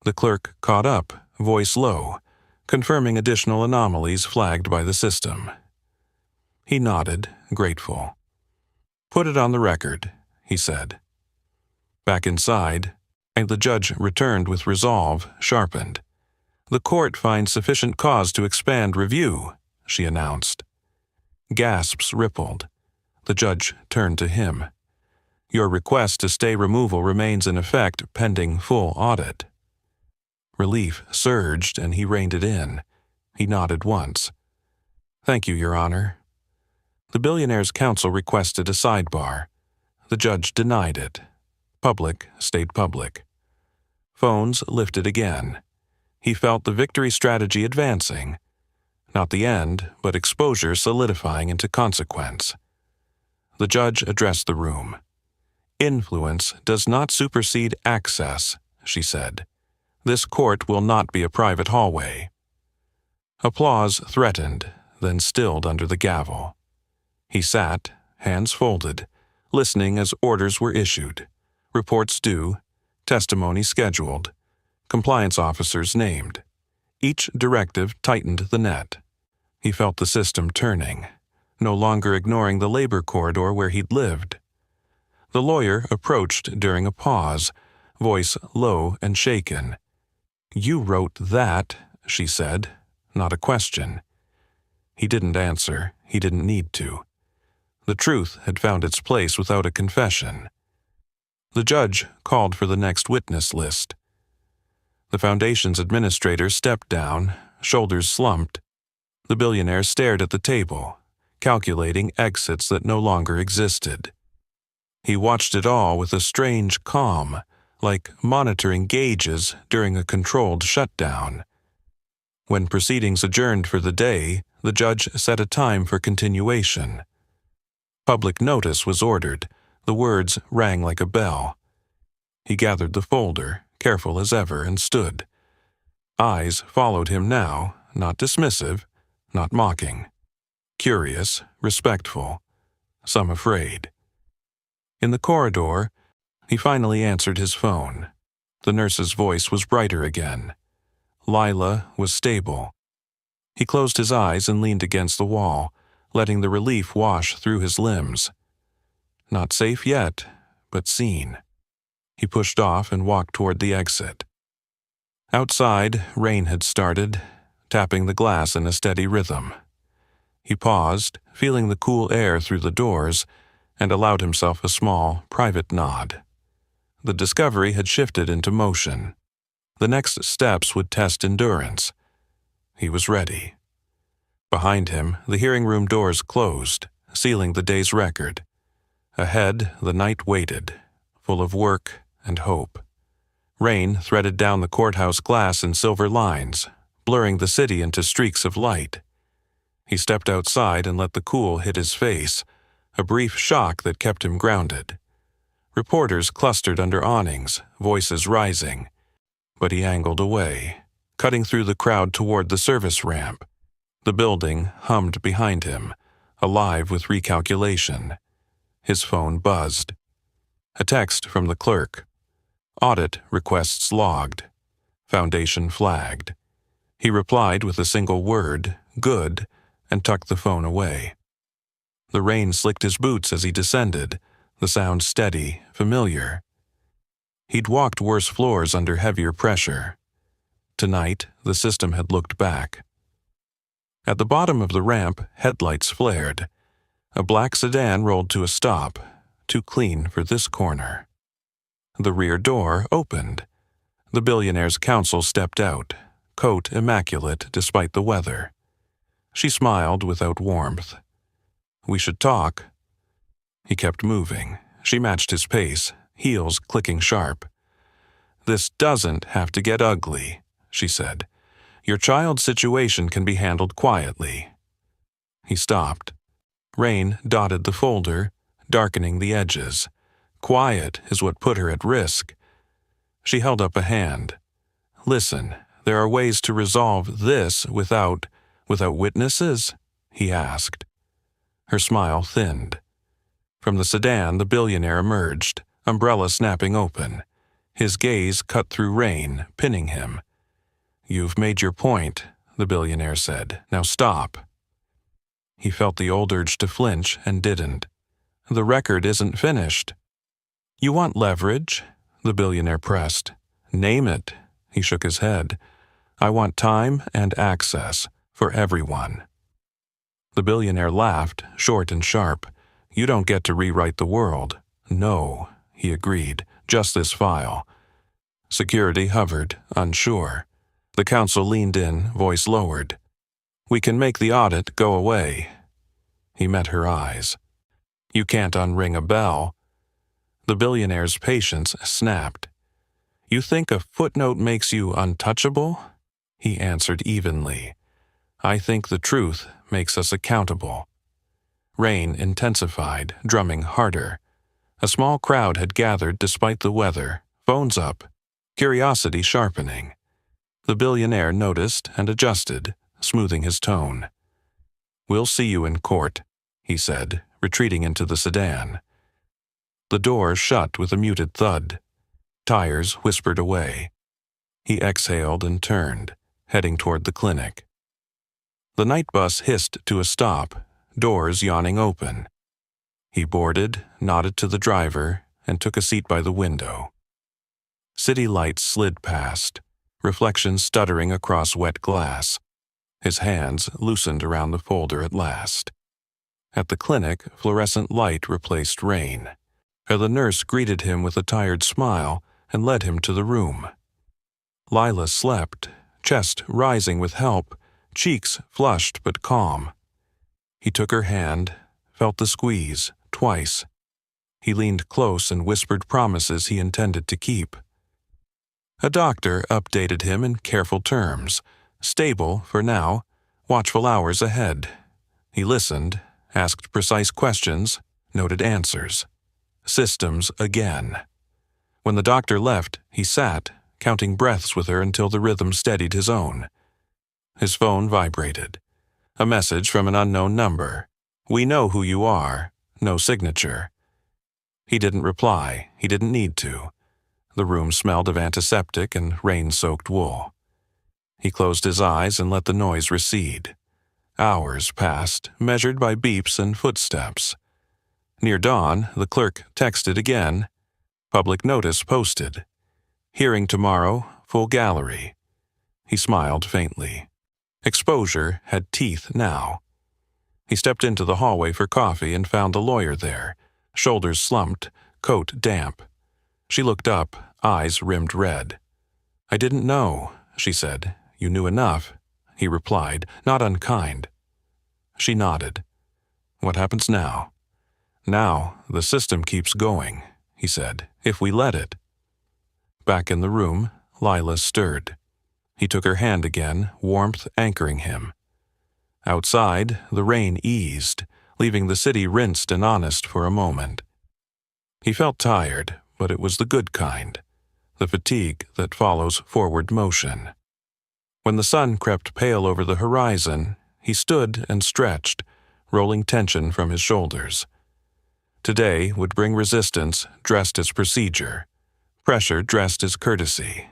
The clerk caught up, voice low, confirming additional anomalies flagged by the system. He nodded, grateful. "Put it on the record," he said. Back inside, and the judge returned with resolve sharpened. "The court finds sufficient cause to expand review," she announced. Gasps rippled. The judge turned to him. "Your request to stay removal remains in effect pending full audit." Relief surged and he reined it in. He nodded once. "Thank you, Your Honor." The Billionaire's counsel requested a sidebar. The judge denied it. Public stayed public. Phones lifted again. He felt the victory strategy advancing. Not the end, but exposure solidifying into consequence. The judge addressed the room. "Influence does not supersede access," she said. "This court will not be a private hallway." Applause threatened, then stilled under the gavel. He sat, hands folded, listening as orders were issued, reports due, testimony scheduled, compliance officers named. Each directive tightened the net. He felt the system turning, no longer ignoring the labor corridor where he'd lived. The lawyer approached during a pause, voice low and shaken. "You wrote that," she said, not a question. He didn't answer. He didn't need to. The truth had found its place without a confession. The judge called for the next witness list. The Foundation's administrator stepped down, shoulders slumped. The billionaire stared at the table, calculating exits that no longer existed. He watched it all with a strange calm, like monitoring gauges during a controlled shutdown. When proceedings adjourned for the day, the judge set a time for continuation. Public notice was ordered. The words rang like a bell. He gathered the folder, careful as ever, and stood. Eyes followed him now, not dismissive, not mocking. Curious, respectful, some afraid. In the corridor, he finally answered his phone. The nurse's voice was brighter again. Lila was stable. He closed his eyes and leaned against the wall, letting the relief wash through his limbs. Not safe yet, but seen. He pushed off and walked toward the exit. Outside, rain had started, tapping the glass in a steady rhythm. He paused, feeling the cool air through the doors, and allowed himself a small, private nod. The discovery had shifted into motion. The next steps would test endurance. He was ready. Behind him, the hearing room doors closed, sealing the day's record. Ahead, the night waited, full of work and hope. Rain threaded down the courthouse glass in silver lines, blurring the city into streaks of light. He stepped outside and let the cool hit his face, a brief shock that kept him grounded. Reporters clustered under awnings, voices rising. But he angled away, cutting through the crowd toward the service ramp. The building hummed behind him, alive with recalculation. His phone buzzed. A text from the clerk. Audit requests logged. Foundation flagged. He replied with a single word, "Good," and tucked the phone away. The rain slicked his boots as he descended, the sound steady, familiar. He'd walked worse floors under heavier pressure. Tonight, the system had looked back. At the bottom of the ramp, headlights flared. A black sedan rolled to a stop, too clean for this corner. The rear door opened. The billionaire's counsel stepped out, coat immaculate despite the weather. She smiled without warmth. "We should talk." He kept moving. She matched his pace, heels clicking sharp. "This doesn't have to get ugly," she said. "Your child's situation can be handled quietly." He stopped. Rain dotted the folder, darkening the edges. Quiet is what put her at risk. She held up a hand. "Listen, there are ways to resolve this without witnesses?" he asked. Her smile thinned. From the sedan, the billionaire emerged, umbrella snapping open. His gaze cut through rain, pinning him. "You've made your point," the billionaire said. "Now stop." He felt the old urge to flinch and didn't. "The record isn't finished." "You want leverage?" the billionaire pressed. "Name it." He shook his head. "I want time and access for everyone." The billionaire laughed, short and sharp. "You don't get to rewrite the world." "No," he agreed, "just this file." Security hovered, unsure. The counsel leaned in, voice lowered. "We can make the audit go away." He met her eyes. "You can't unring a bell." The billionaire's patience snapped. "You think a footnote makes you untouchable?" He answered evenly. "I think the truth makes us accountable." Rain intensified, drumming harder. A small crowd had gathered despite the weather, phones up, curiosity sharpening. The billionaire noticed and adjusted, smoothing his tone. "We'll see you in court," he said, retreating into the sedan. The door shut with a muted thud. Tires whispered away. He exhaled and turned, heading toward the clinic. The night bus hissed to a stop, doors yawning open. He boarded, nodded to the driver, and took a seat by the window. City lights slid past, reflections stuttering across wet glass. His hands loosened around the folder at last. At the clinic, fluorescent light replaced rain. The nurse greeted him with a tired smile and led him to the room. Lila slept, chest rising with help, cheeks flushed but calm. He took her hand, felt the squeeze, twice. He leaned close and whispered promises he intended to keep. A doctor updated him in careful terms. Stable, for now, watchful hours ahead. He listened, asked precise questions, noted answers. Systems again. When the doctor left, he sat, counting breaths with her until the rhythm steadied his own. His phone vibrated. A message from an unknown number. "We know who you are." No signature. He didn't reply. He didn't need to. The room smelled of antiseptic and rain-soaked wool. He closed his eyes and let the noise recede. Hours passed, measured by beeps and footsteps. Near dawn, the clerk texted again. Public notice posted. Hearing tomorrow, full gallery. He smiled faintly. Exposure had teeth now. He stepped into the hallway for coffee and found the lawyer there, shoulders slumped, coat damp. She looked up, eyes rimmed red. "I didn't know," she said. "You knew enough," he replied, not unkind. She nodded. "What happens now?" "Now, the system keeps going," he said, "if we let it." Back in the room, Lila stirred. He took her hand again, warmth anchoring him. Outside, the rain eased, leaving the city rinsed and honest for a moment. He felt tired, but it was the good kind, the fatigue that follows forward motion. When the sun crept pale over the horizon, he stood and stretched, rolling tension from his shoulders. Today would bring resistance dressed as procedure, pressure dressed as courtesy.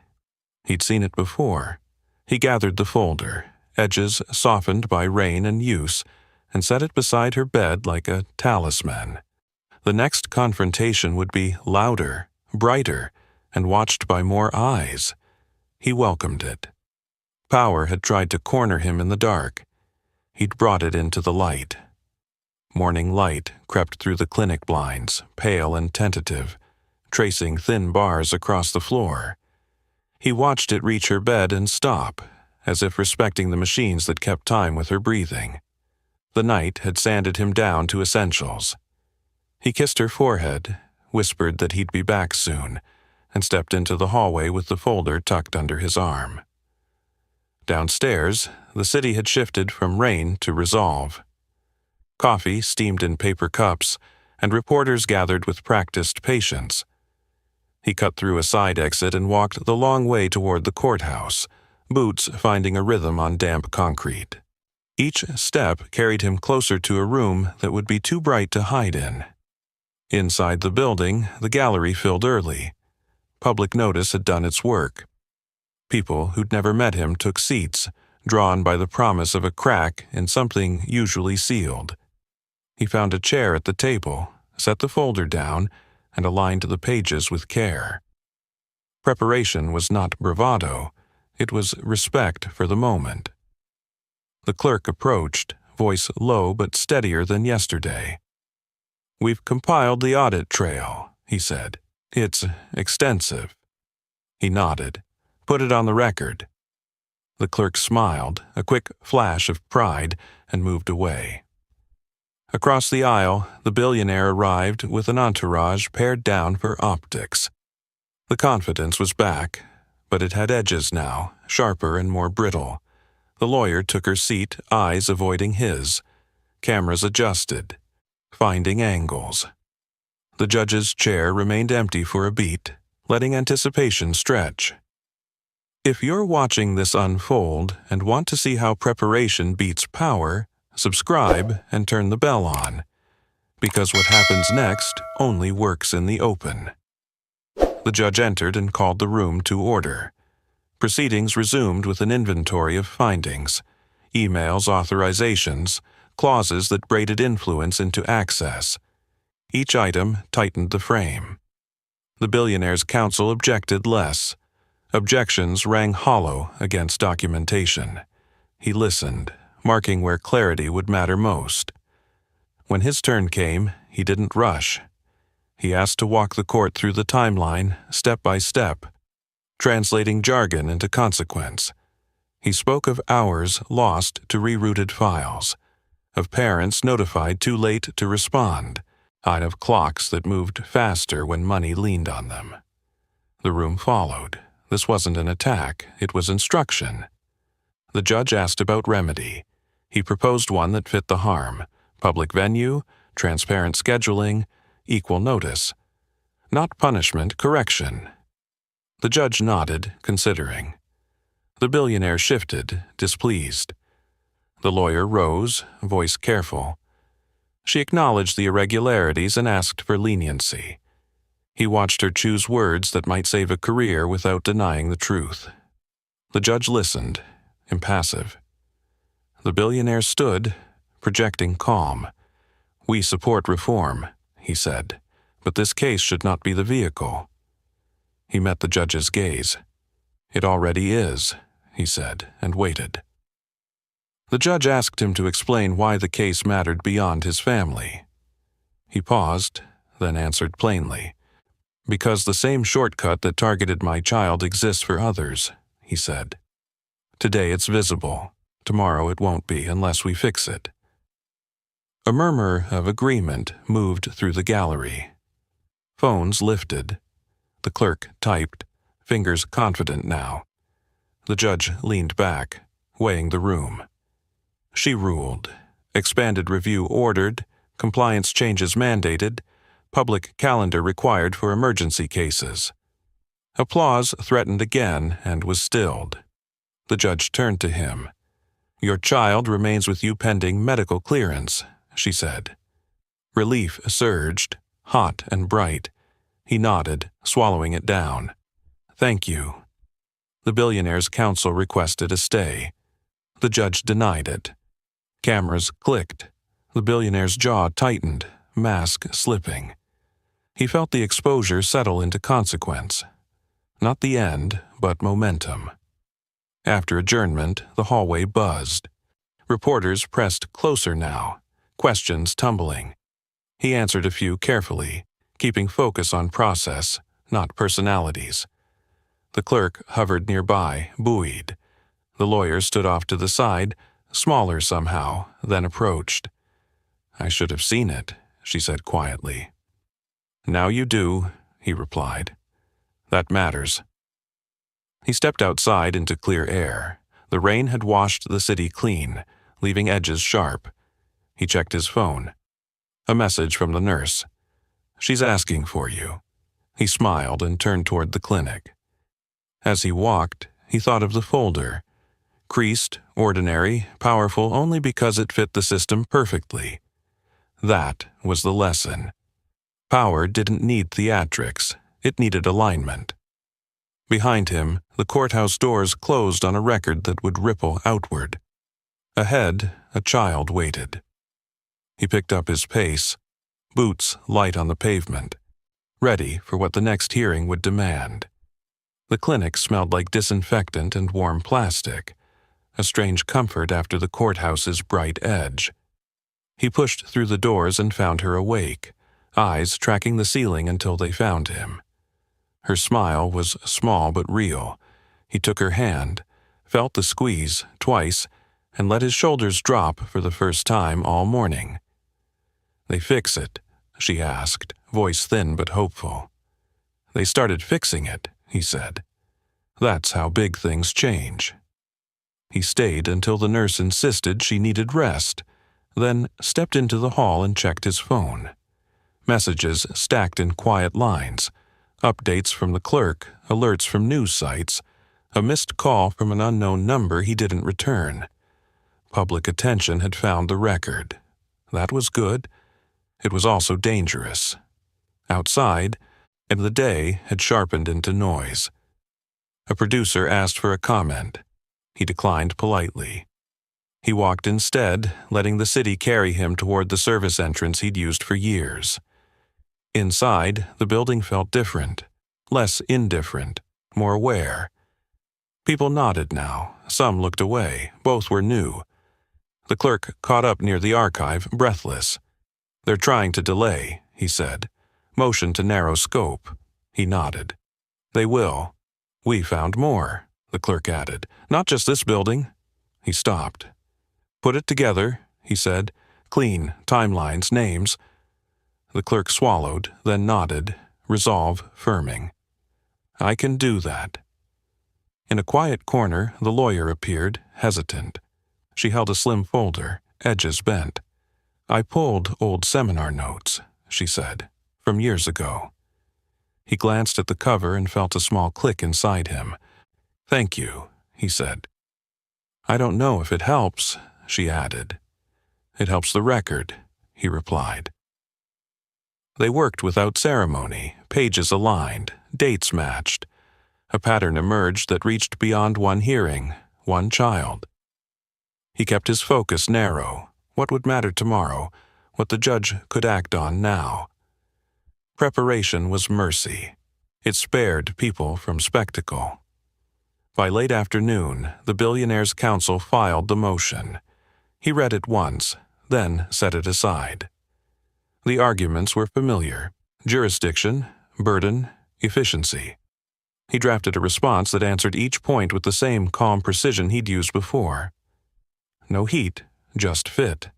He'd seen it before. He gathered the folder, edges softened by rain and use, and set it beside her bed like a talisman. The next confrontation would be louder, brighter, and watched by more eyes. He welcomed it. Power had tried to corner him in the dark. He'd brought it into the light. Morning light crept through the clinic blinds, pale and tentative, tracing thin bars across the floor. He watched it reach her bed and stop, as if respecting the machines that kept time with her breathing. The night had sanded him down to essentials. He kissed her forehead, whispered that he'd be back soon, and stepped into the hallway with the folder tucked under his arm. Downstairs, the city had shifted from rain to resolve. Coffee steamed in paper cups, and reporters gathered with practiced patience. He cut through a side exit and walked the long way toward the courthouse, boots finding a rhythm on damp concrete. Each step carried him closer to a room that would be too bright to hide in. Inside the building, the gallery filled early. Public notice had done its work. People who'd never met him took seats, drawn by the promise of a crack in something usually sealed. He found a chair at the table, set the folder down, and aligned the pages with care. Preparation was not bravado, it was respect for the moment. The clerk approached, voice low but steadier than yesterday. "We've compiled the audit trail," he said. "It's extensive." He nodded. "Put it on the record." The clerk smiled, a quick flash of pride, and moved away. Across the aisle, the billionaire arrived with an entourage pared down for optics. The confidence was back, but it had edges now, sharper and more brittle. The lawyer took her seat, eyes avoiding his. Cameras adjusted, finding angles. The judge's chair remained empty for a beat, letting anticipation stretch. If you're watching this unfold and want to see how preparation beats power, subscribe and turn the bell on, because what happens next only works in the open. The judge entered and called the room to order. Proceedings resumed with an inventory of findings, emails, authorizations, clauses that braided influence into access. Each item tightened the frame. The billionaire's counsel objected less. Objections rang hollow against documentation. He listened, marking where clarity would matter most. When his turn came, he didn't rush. He asked to walk the court through the timeline, step by step, translating jargon into consequence. He spoke of hours lost to rerouted files, of parents notified too late to respond, and of clocks that moved faster when money leaned on them. The room followed. This wasn't an attack, it was instruction. The judge asked about remedy. He proposed one that fit the harm: public venue, transparent scheduling, equal notice. Not punishment, correction. The judge nodded, considering. The billionaire shifted, displeased. The lawyer rose, voice careful. She acknowledged the irregularities and asked for leniency. He watched her choose words that might save a career without denying the truth. The judge listened, impassive. The billionaire stood, projecting calm. "We support reform," he said, "but this case should not be the vehicle." He met the judge's gaze. "It already is," he said, and waited. The judge asked him to explain why the case mattered beyond his family. He paused, then answered plainly. "Because the same shortcut that targeted my child exists for others," he said. "Today it's visible. Tomorrow it won't be unless we fix it." A murmur of agreement moved through the gallery. Phones lifted. The clerk typed, fingers confident now. The judge leaned back, weighing the room. She ruled. Expanded review ordered, compliance changes mandated, public calendar required for emergency cases. Applause threatened again and was stilled. The judge turned to him. "Your child remains with you pending medical clearance," she said. Relief surged, hot and bright. He nodded, swallowing it down. "Thank you." The billionaire's counsel requested a stay. The judge denied it. Cameras clicked. The billionaire's jaw tightened, mask slipping. He felt the exposure settle into consequence. Not the end, but momentum. After adjournment, the hallway buzzed. Reporters pressed closer now, questions tumbling. He answered a few carefully, keeping focus on process, not personalities. The clerk hovered nearby, buoyed. The lawyer stood off to the side, smaller somehow, then approached. "I should have seen it," she said quietly. "Now you do," he replied. "That matters." He stepped outside into clear air. The rain had washed the city clean, leaving edges sharp. He checked his phone. A message from the nurse. "She's asking for you." He smiled and turned toward the clinic. As he walked, he thought of the folder. Creased, ordinary, powerful only because it fit the system perfectly. That was the lesson. Power didn't need theatrics, it needed alignment. Behind him, the courthouse doors closed on a record that would ripple outward. Ahead, a child waited. He picked up his pace, boots light on the pavement, ready for what the next hearing would demand. The clinic smelled like disinfectant and warm plastic, a strange comfort after the courthouse's bright edge. He pushed through the doors and found her awake, eyes tracking the ceiling until they found him. Her smile was small but real. He took her hand, felt the squeeze twice, and let his shoulders drop for the first time all morning. "They fix it?" she asked, voice thin but hopeful. "They started fixing it," he said. "That's how big things change." He stayed until the nurse insisted she needed rest, then stepped into the hall and checked his phone. Messages stacked in quiet lines, updates from the clerk, alerts from news sites, a missed call from an unknown number he didn't return. Public attention had found the record. That was good. It was also dangerous. Outside, and the day had sharpened into noise. A producer asked for a comment. He declined politely. He walked instead, letting the city carry him toward the service entrance he'd used for years. Inside, the building felt different, less indifferent, more aware. People nodded now. Some looked away. Both were new. The clerk caught up near the archive, breathless. "They're trying to delay," he said. Motion to narrow scope. He nodded. "They will. We found more," the clerk added. "Not just this building." He stopped. "Put it together," he said. "Clean, timelines, names." The clerk swallowed, then nodded, resolve firming. "I can do that." In a quiet corner, the lawyer appeared, hesitant. She held a slim folder, edges bent. "I pulled old seminar notes," she said, "from years ago." He glanced at the cover and felt a small click inside him. "Thank you," he said. "I don't know if it helps," she added. "It helps the record," he replied. They worked without ceremony, pages aligned, dates matched. A pattern emerged that reached beyond one hearing, one child. He kept his focus narrow. What would matter tomorrow? What the judge could act on now? Preparation was mercy. It spared people from spectacle. By late afternoon, the Billionaire's counsel filed the motion. He read it once, then set it aside. The arguments were familiar: jurisdiction, burden, efficiency. He drafted a response that answered each point with the same calm precision he'd used before. No heat, just fit.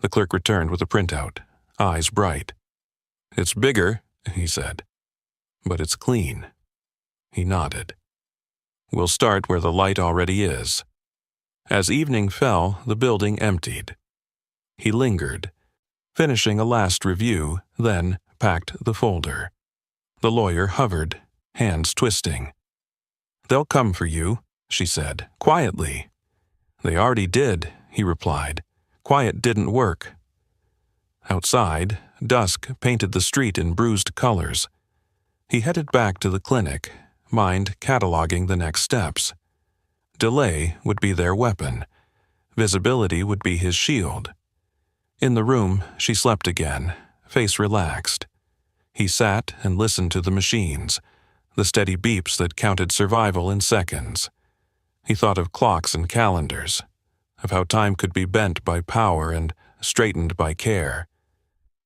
The clerk returned with a printout, eyes bright. "It's bigger," he said, "but it's clean." He nodded. "We'll start where the light already is." As evening fell, the building emptied. He lingered, finishing a last review, then packed the folder. The lawyer hovered, hands twisting. "They'll come for you," she said, quietly. "They already did," he replied. "Quiet didn't work." Outside, dusk painted the street in bruised colors. He headed back to the clinic, mind cataloging the next steps. Delay would be their weapon. Visibility would be his shield. In the room, she slept again, face relaxed. He sat and listened to the machines, the steady beeps that counted survival in seconds. He thought of clocks and calendars, of how time could be bent by power and straightened by care.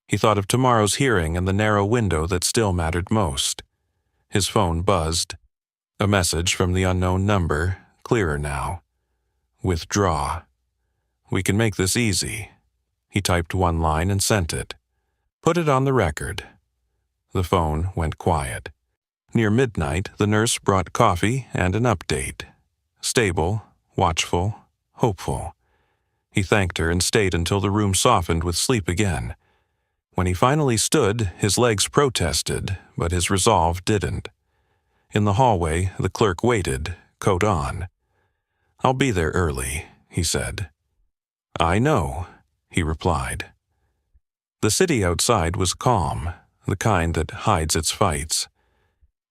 He thought of tomorrow's hearing and the narrow window that still mattered most. His phone buzzed. A message from the unknown number, clearer now. "Withdraw. We can make this easy." He typed one line and sent it. "Put it on the record." The phone went quiet. Near midnight, the nurse brought coffee and an update. Stable, watchful, hopeful. He thanked her and stayed until the room softened with sleep again. When he finally stood, his legs protested, but his resolve didn't. In the hallway, the clerk waited, coat on. "I'll be there early," he said. "I know," he replied. The city outside was calm, the kind that hides its fights.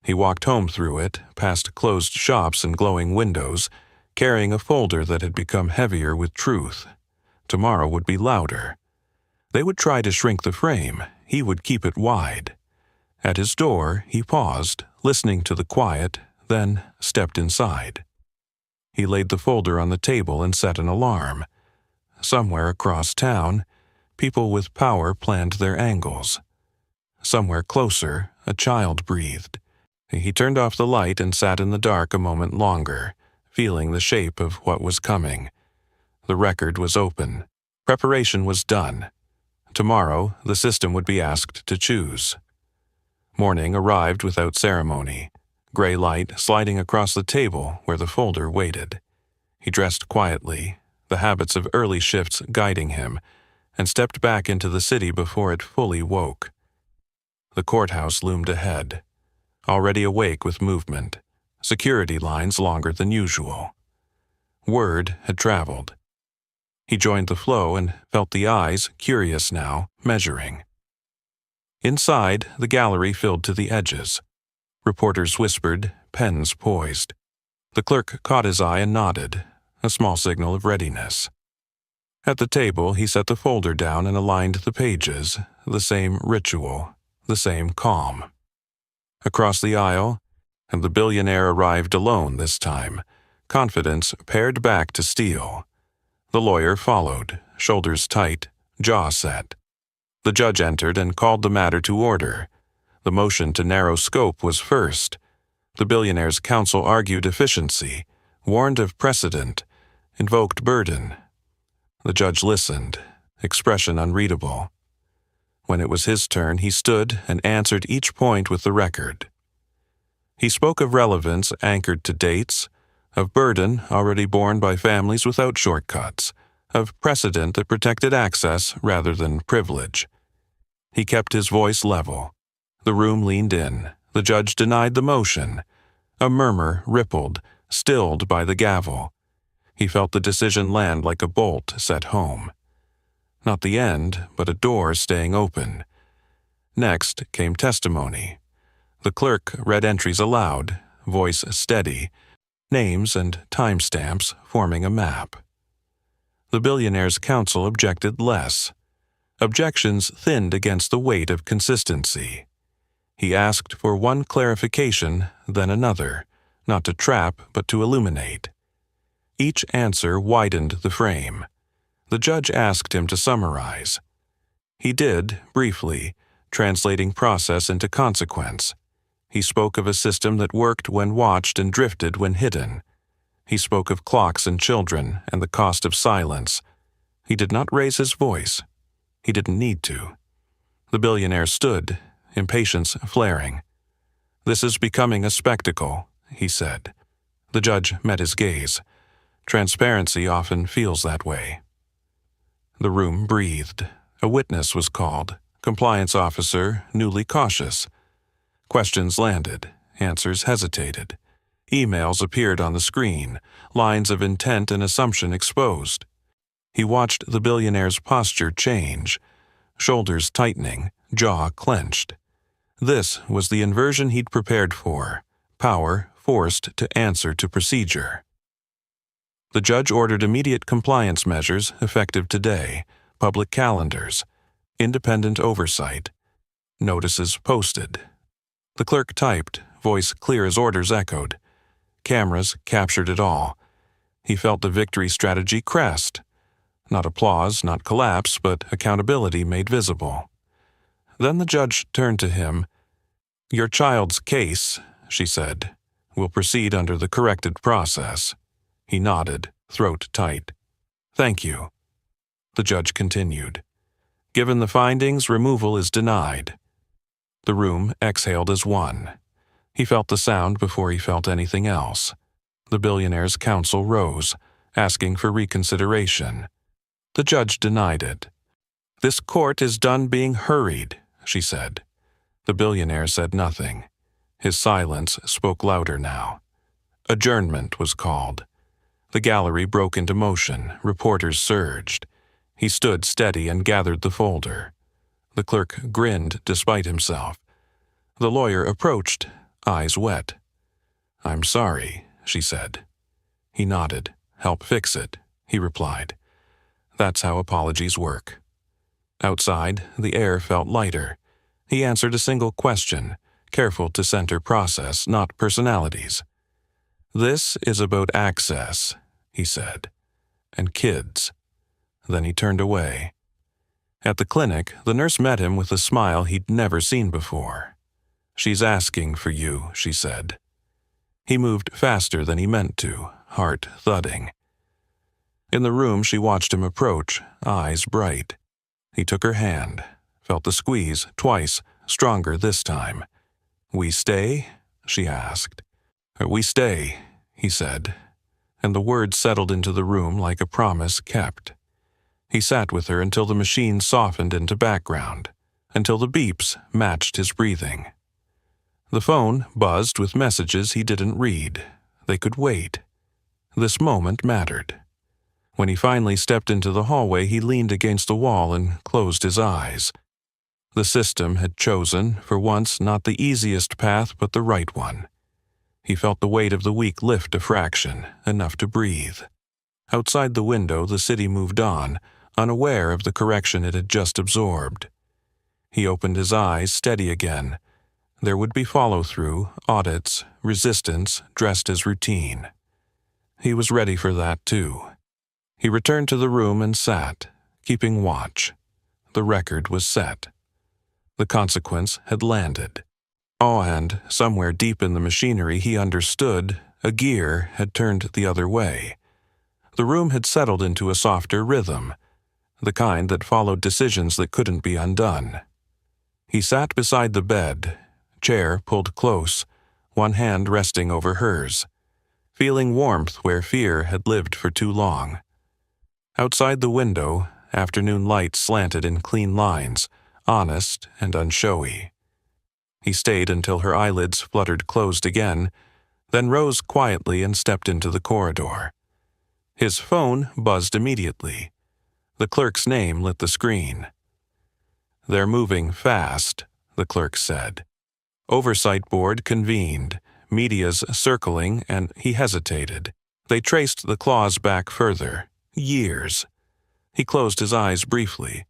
He walked home through it, past closed shops and glowing windows, carrying a folder that had become heavier with truth. Tomorrow would be louder. They would try to shrink the frame. He would keep it wide. At his door, he paused, listening to the quiet, then stepped inside. He laid the folder on the table and set an alarm. Somewhere across town, people with power planned their angles. Somewhere closer, a child breathed. He turned off the light and sat in the dark a moment longer, feeling the shape of what was coming. The record was open. Preparation was done. Tomorrow, the system would be asked to choose. Morning arrived without ceremony, gray light sliding across the table where the folder waited. He dressed quietly, the habits of early shifts guiding him, and stepped back into the city before it fully woke. The courthouse loomed ahead, already awake with movement, security lines longer than usual. Word had traveled. He joined the flow and felt the eyes, curious now, measuring. Inside, the gallery filled to the edges. Reporters whispered, pens poised. The clerk caught his eye and nodded, a small signal of readiness. At the table, he set the folder down and aligned the pages, the same ritual, the same calm. Across the aisle, and the billionaire arrived alone this time, confidence pared back to steel. The lawyer followed, shoulders tight, jaw set. The judge entered and called the matter to order. The motion to narrow scope was first. The billionaire's counsel argued efficiency, warned of precedent, invoked burden. The judge listened, expression unreadable. When it was his turn, he stood and answered each point with the record. He spoke of relevance anchored to dates, of burden already borne by families without shortcuts, of precedent that protected access rather than privilege. He kept his voice level. The room leaned in. The judge denied the motion. A murmur rippled, stilled by the gavel. He felt the decision land like a bolt set home. Not the end, but a door staying open. Next came testimony. The clerk read entries aloud, voice steady, names and timestamps forming a map. The billionaire's counsel objected less. Objections thinned against the weight of consistency. He asked for one clarification, then another, not to trap but to illuminate. Each answer widened the frame. The judge asked him to summarize. He did, briefly, translating process into consequence. He spoke of a system that worked when watched and drifted when hidden. He spoke of clocks and children and the cost of silence. He did not raise his voice. He didn't need to. The billionaire stood, impatience flaring. "This is becoming a spectacle," he said. The judge met his gaze. Transparency often feels that way. The room breathed. A witness was called, compliance officer newly cautious. Questions landed, answers hesitated. Emails appeared on the screen, lines of intent and assumption exposed. He watched the billionaire's posture change, shoulders tightening, jaw clenched. This was the inversion he'd prepared for, power forced to answer to procedure. The judge ordered immediate compliance measures effective today, public calendars, independent oversight, notices posted. The clerk typed, voice clear as orders echoed. Cameras captured it all. He felt the victory strategy crest. Not applause, not collapse, but accountability made visible. Then the judge turned to him. "Your child's case," she said, "will proceed under the corrected process." He nodded, throat tight. "Thank you." The judge continued. "Given the findings, removal is denied." The room exhaled as one. He felt the sound before he felt anything else. The billionaire's counsel rose, asking for reconsideration. The judge denied it. "This court is done being hurried," she said. The billionaire said nothing. His silence spoke louder now. Adjournment was called. The gallery broke into motion, reporters surged. He stood steady and gathered the folder. The clerk grinned despite himself. The lawyer approached, eyes wet. "I'm sorry," she said. He nodded. "Help fix it," he replied. That's how apologies work. Outside, the air felt lighter. He answered a single question, careful to center process, not personalities. "This is about access," he said, "and kids." Then he turned away. At the clinic, the nurse met him with a smile he'd never seen before. "She's asking for you," she said. He moved faster than he meant to, heart thudding. In the room, she watched him approach, eyes bright. He took her hand, felt the squeeze twice, stronger this time. "We stay?" she asked. "We stay," he said, and the words settled into the room like a promise kept. He sat with her until the machine softened into background, until the beeps matched his breathing. The phone buzzed with messages he didn't read. They could wait. This moment mattered. When he finally stepped into the hallway, he leaned against the wall and closed his eyes. The system had chosen, for once, not the easiest path but the right one. He felt the weight of the week lift a fraction, enough to breathe. Outside the window, the city moved on, unaware of the correction it had just absorbed. He opened his eyes, steady again. There would be follow-through, audits, resistance, dressed as routine. He was ready for that, too. He returned to the room and sat, keeping watch. The record was set. The consequence had landed. Oh, and somewhere deep in the machinery he understood, a gear had turned the other way. The room had settled into a softer rhythm, the kind that followed decisions that couldn't be undone. He sat beside the bed, chair pulled close, one hand resting over hers, feeling warmth where fear had lived for too long. Outside the window, afternoon light slanted in clean lines, honest and unshowy. He stayed until her eyelids fluttered closed again, then rose quietly and stepped into the corridor. His phone buzzed immediately. The clerk's name lit the screen. "They're moving fast," the clerk said. Oversight board convened, media's circling, and he hesitated. They traced the clause back further. Years. He closed his eyes briefly.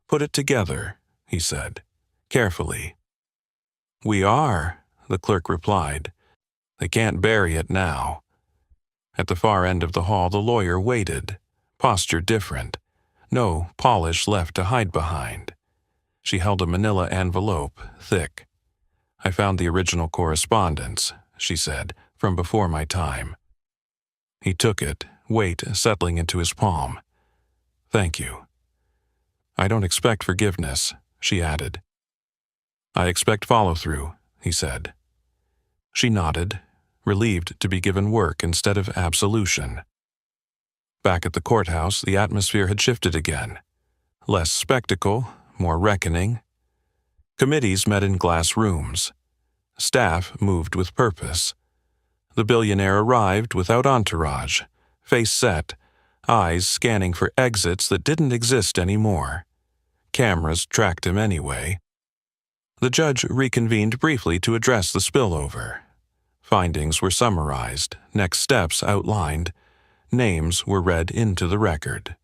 "Put it together," he said, carefully. "We are," the clerk replied. "They can't bury it now." At the far end of the hall, the lawyer waited, posture different, no polish left to hide behind. She held a manila envelope, thick. "I found the original correspondence," she said, "from before my time." He took it, weight settling into his palm. "Thank you." "I don't expect forgiveness," she added. "I expect follow-through," he said. She nodded, relieved to be given work instead of absolution. Back at the courthouse, the atmosphere had shifted again. Less spectacle, more reckoning. Committees met in glass rooms. Staff moved with purpose. The billionaire arrived without entourage, face set, eyes scanning for exits that didn't exist anymore. Cameras tracked him anyway. The judge reconvened briefly to address the spillover. Findings were summarized, next steps outlined, names were read into the record.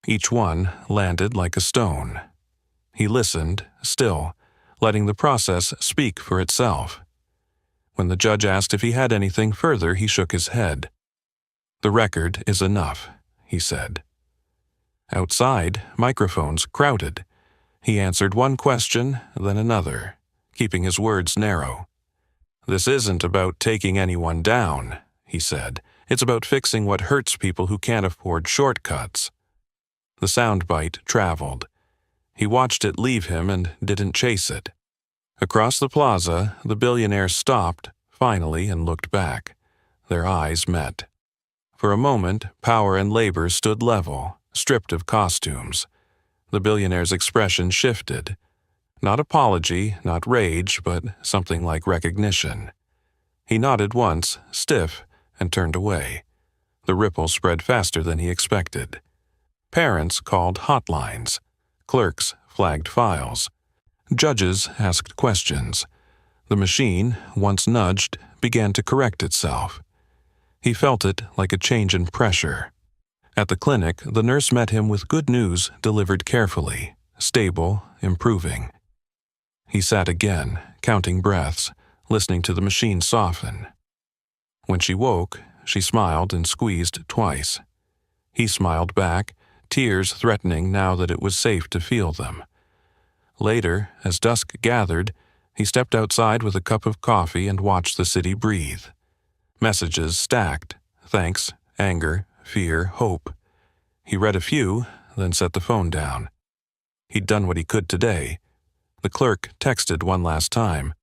Each one landed like a stone. He listened, still, letting the process speak for itself. When the judge asked if he had anything further, he shook his head. "The record is enough," he said. Outside, microphones crowded. He answered one question, then another, keeping his words narrow. "This isn't about taking anyone down," he said. "It's about fixing what hurts people who can't afford shortcuts." The soundbite traveled. He watched it leave him and didn't chase it. Across the plaza, the billionaire stopped, finally, and looked back. Their eyes met. For a moment, power and labor stood level, stripped of costumes. The billionaire's expression shifted. Not apology, not rage, but something like recognition. He nodded once, stiff, and turned away. The ripple spread faster than he expected. Parents called hotlines. Clerks flagged files. Judges asked questions. The machine, once nudged, began to correct itself. He felt it like a change in pressure. At the clinic, the nurse met him with good news delivered carefully, stable, improving. He sat again, counting breaths, listening to the machine soften. When she woke, she smiled and squeezed twice. He smiled back, tears threatening now that it was safe to feel them. Later, as dusk gathered, he stepped outside with a cup of coffee and watched the city breathe. Messages stacked: thanks, anger, fear, hope. He read a few, then set the phone down. He'd done what he could today. The clerk texted one last time.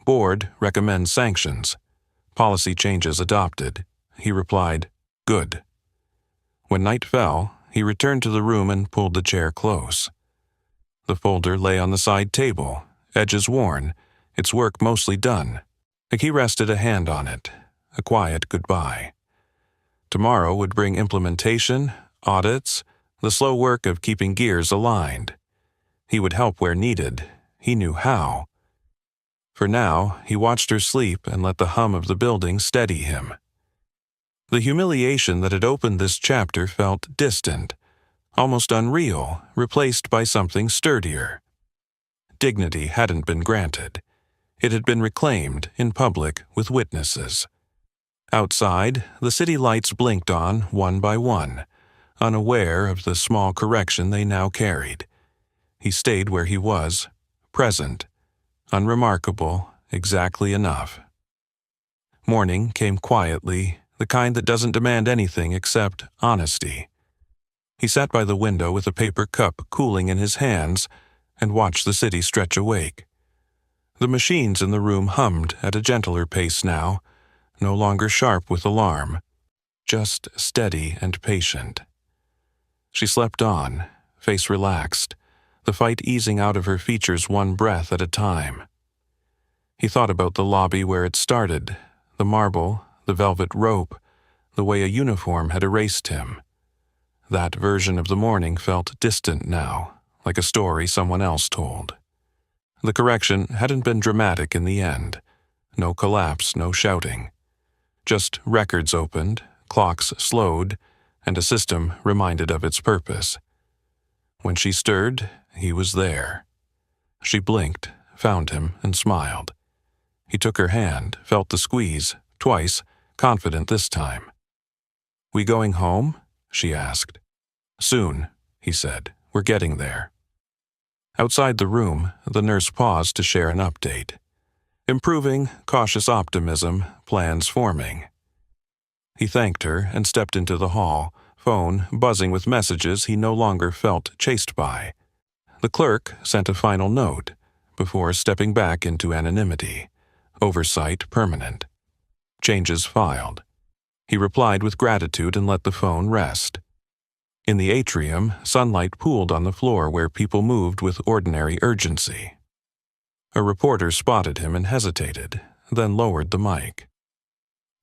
Board recommends sanctions. Policy changes adopted. He replied, good. When night fell, he returned to the room and pulled the chair close. The folder lay on the side table, edges worn, its work mostly done. He rested a hand on it, a quiet goodbye. Tomorrow would bring implementation, audits, the slow work of keeping gears aligned. He would help where needed. He knew how. For now, he watched her sleep and let the hum of the building steady him. The humiliation that had opened this chapter felt distant, almost unreal, replaced by something sturdier. Dignity hadn't been granted. It had been reclaimed in public with witnesses. Outside, the city lights blinked on one by one, unaware of the small correction they now carried. He stayed where he was, present, unremarkable, exactly enough. Morning came quietly, the kind that doesn't demand anything except honesty. He sat by the window with a paper cup cooling in his hands and watched the city stretch awake. The machines in the room hummed at a gentler pace now, no longer sharp with alarm, just steady and patient. She slept on, face relaxed, the fight easing out of her features one breath at a time. He thought about the lobby where it started, the marble, the velvet rope, the way a uniform had erased him. That version of the morning felt distant now, like a story someone else told. The correction hadn't been dramatic in the end. No collapse, no shouting. Just records opened, clocks slowed, and a system reminded of its purpose. When she stirred, he was there. She blinked, found him, and smiled. He took her hand, felt the squeeze, twice, confident this time. "We going home?" she asked. "Soon," he said. "We're getting there." Outside the room, the nurse paused to share an update. Improving, cautious optimism, plans forming. He thanked her and stepped into the hall, phone buzzing with messages he no longer felt chased by. The clerk sent a final note before stepping back into anonymity. Oversight permanent. Changes filed. He replied with gratitude and let the phone rest. In the atrium, sunlight pooled on the floor where people moved with ordinary urgency. A reporter spotted him and hesitated, then lowered the mic.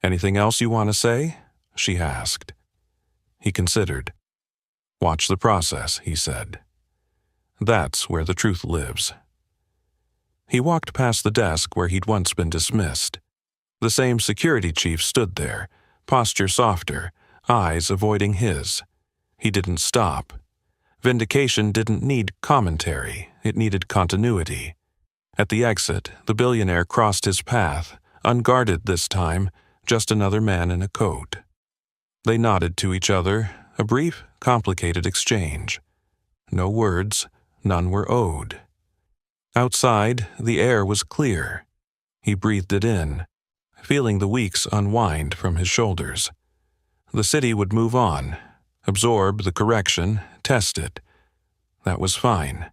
"Anything else you want to say?" she asked. He considered. "Watch the process," he said. "That's where the truth lives." He walked past the desk where he'd once been dismissed. The same security chief stood there, posture softer, eyes avoiding his. He didn't stop. Vindication didn't need commentary, it needed continuity. At the exit, the billionaire crossed his path, unguarded this time, just another man in a coat. They nodded to each other, a brief, complicated exchange. No words, none were owed. Outside, the air was clear. He breathed it in, feeling the weeks unwind from his shoulders. The city would move on, absorb the correction, test it. That was fine.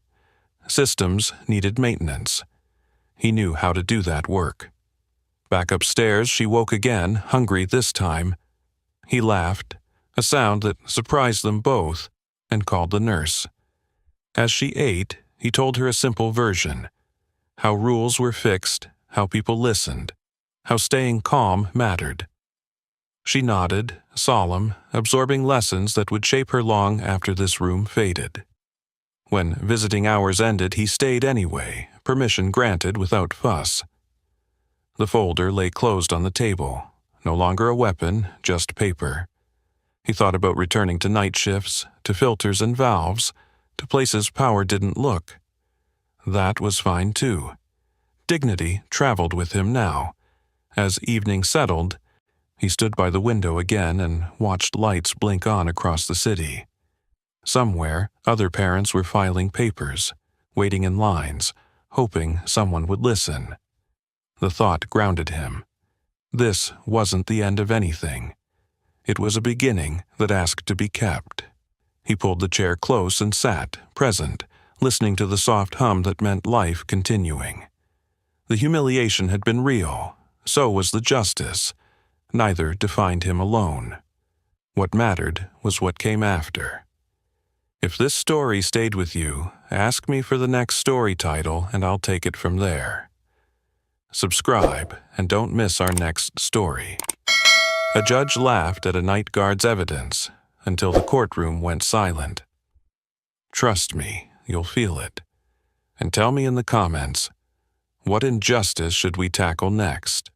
Systems needed maintenance. He knew how to do that work. Back upstairs, she woke again, hungry this time. He laughed, a sound that surprised them both, and called the nurse. As she ate, he told her a simple version. How rules were fixed, how people listened, how staying calm mattered. She nodded, solemn, absorbing lessons that would shape her long after this room faded. When visiting hours ended, he stayed anyway, permission granted without fuss. The folder lay closed on the table, no longer a weapon, just paper. He thought about returning to night shifts, to filters and valves, to places power didn't look. That was fine too. Dignity traveled with him now. As evening settled, he stood by the window again and watched lights blink on across the city. Somewhere, other parents were filing papers, waiting in lines, hoping someone would listen. The thought grounded him. This wasn't the end of anything. It was a beginning that asked to be kept. He pulled the chair close and sat, present, listening to the soft hum that meant life continuing. The humiliation had been real, so was the justice. Neither defined him alone. What mattered was what came after. If this story stayed with you, ask me for the next story title and I'll take it from there. Subscribe and don't miss our next story. A judge laughed at a night guard's evidence until the courtroom went silent. Trust me, you'll feel it. And tell me in the comments, what injustice should we tackle next?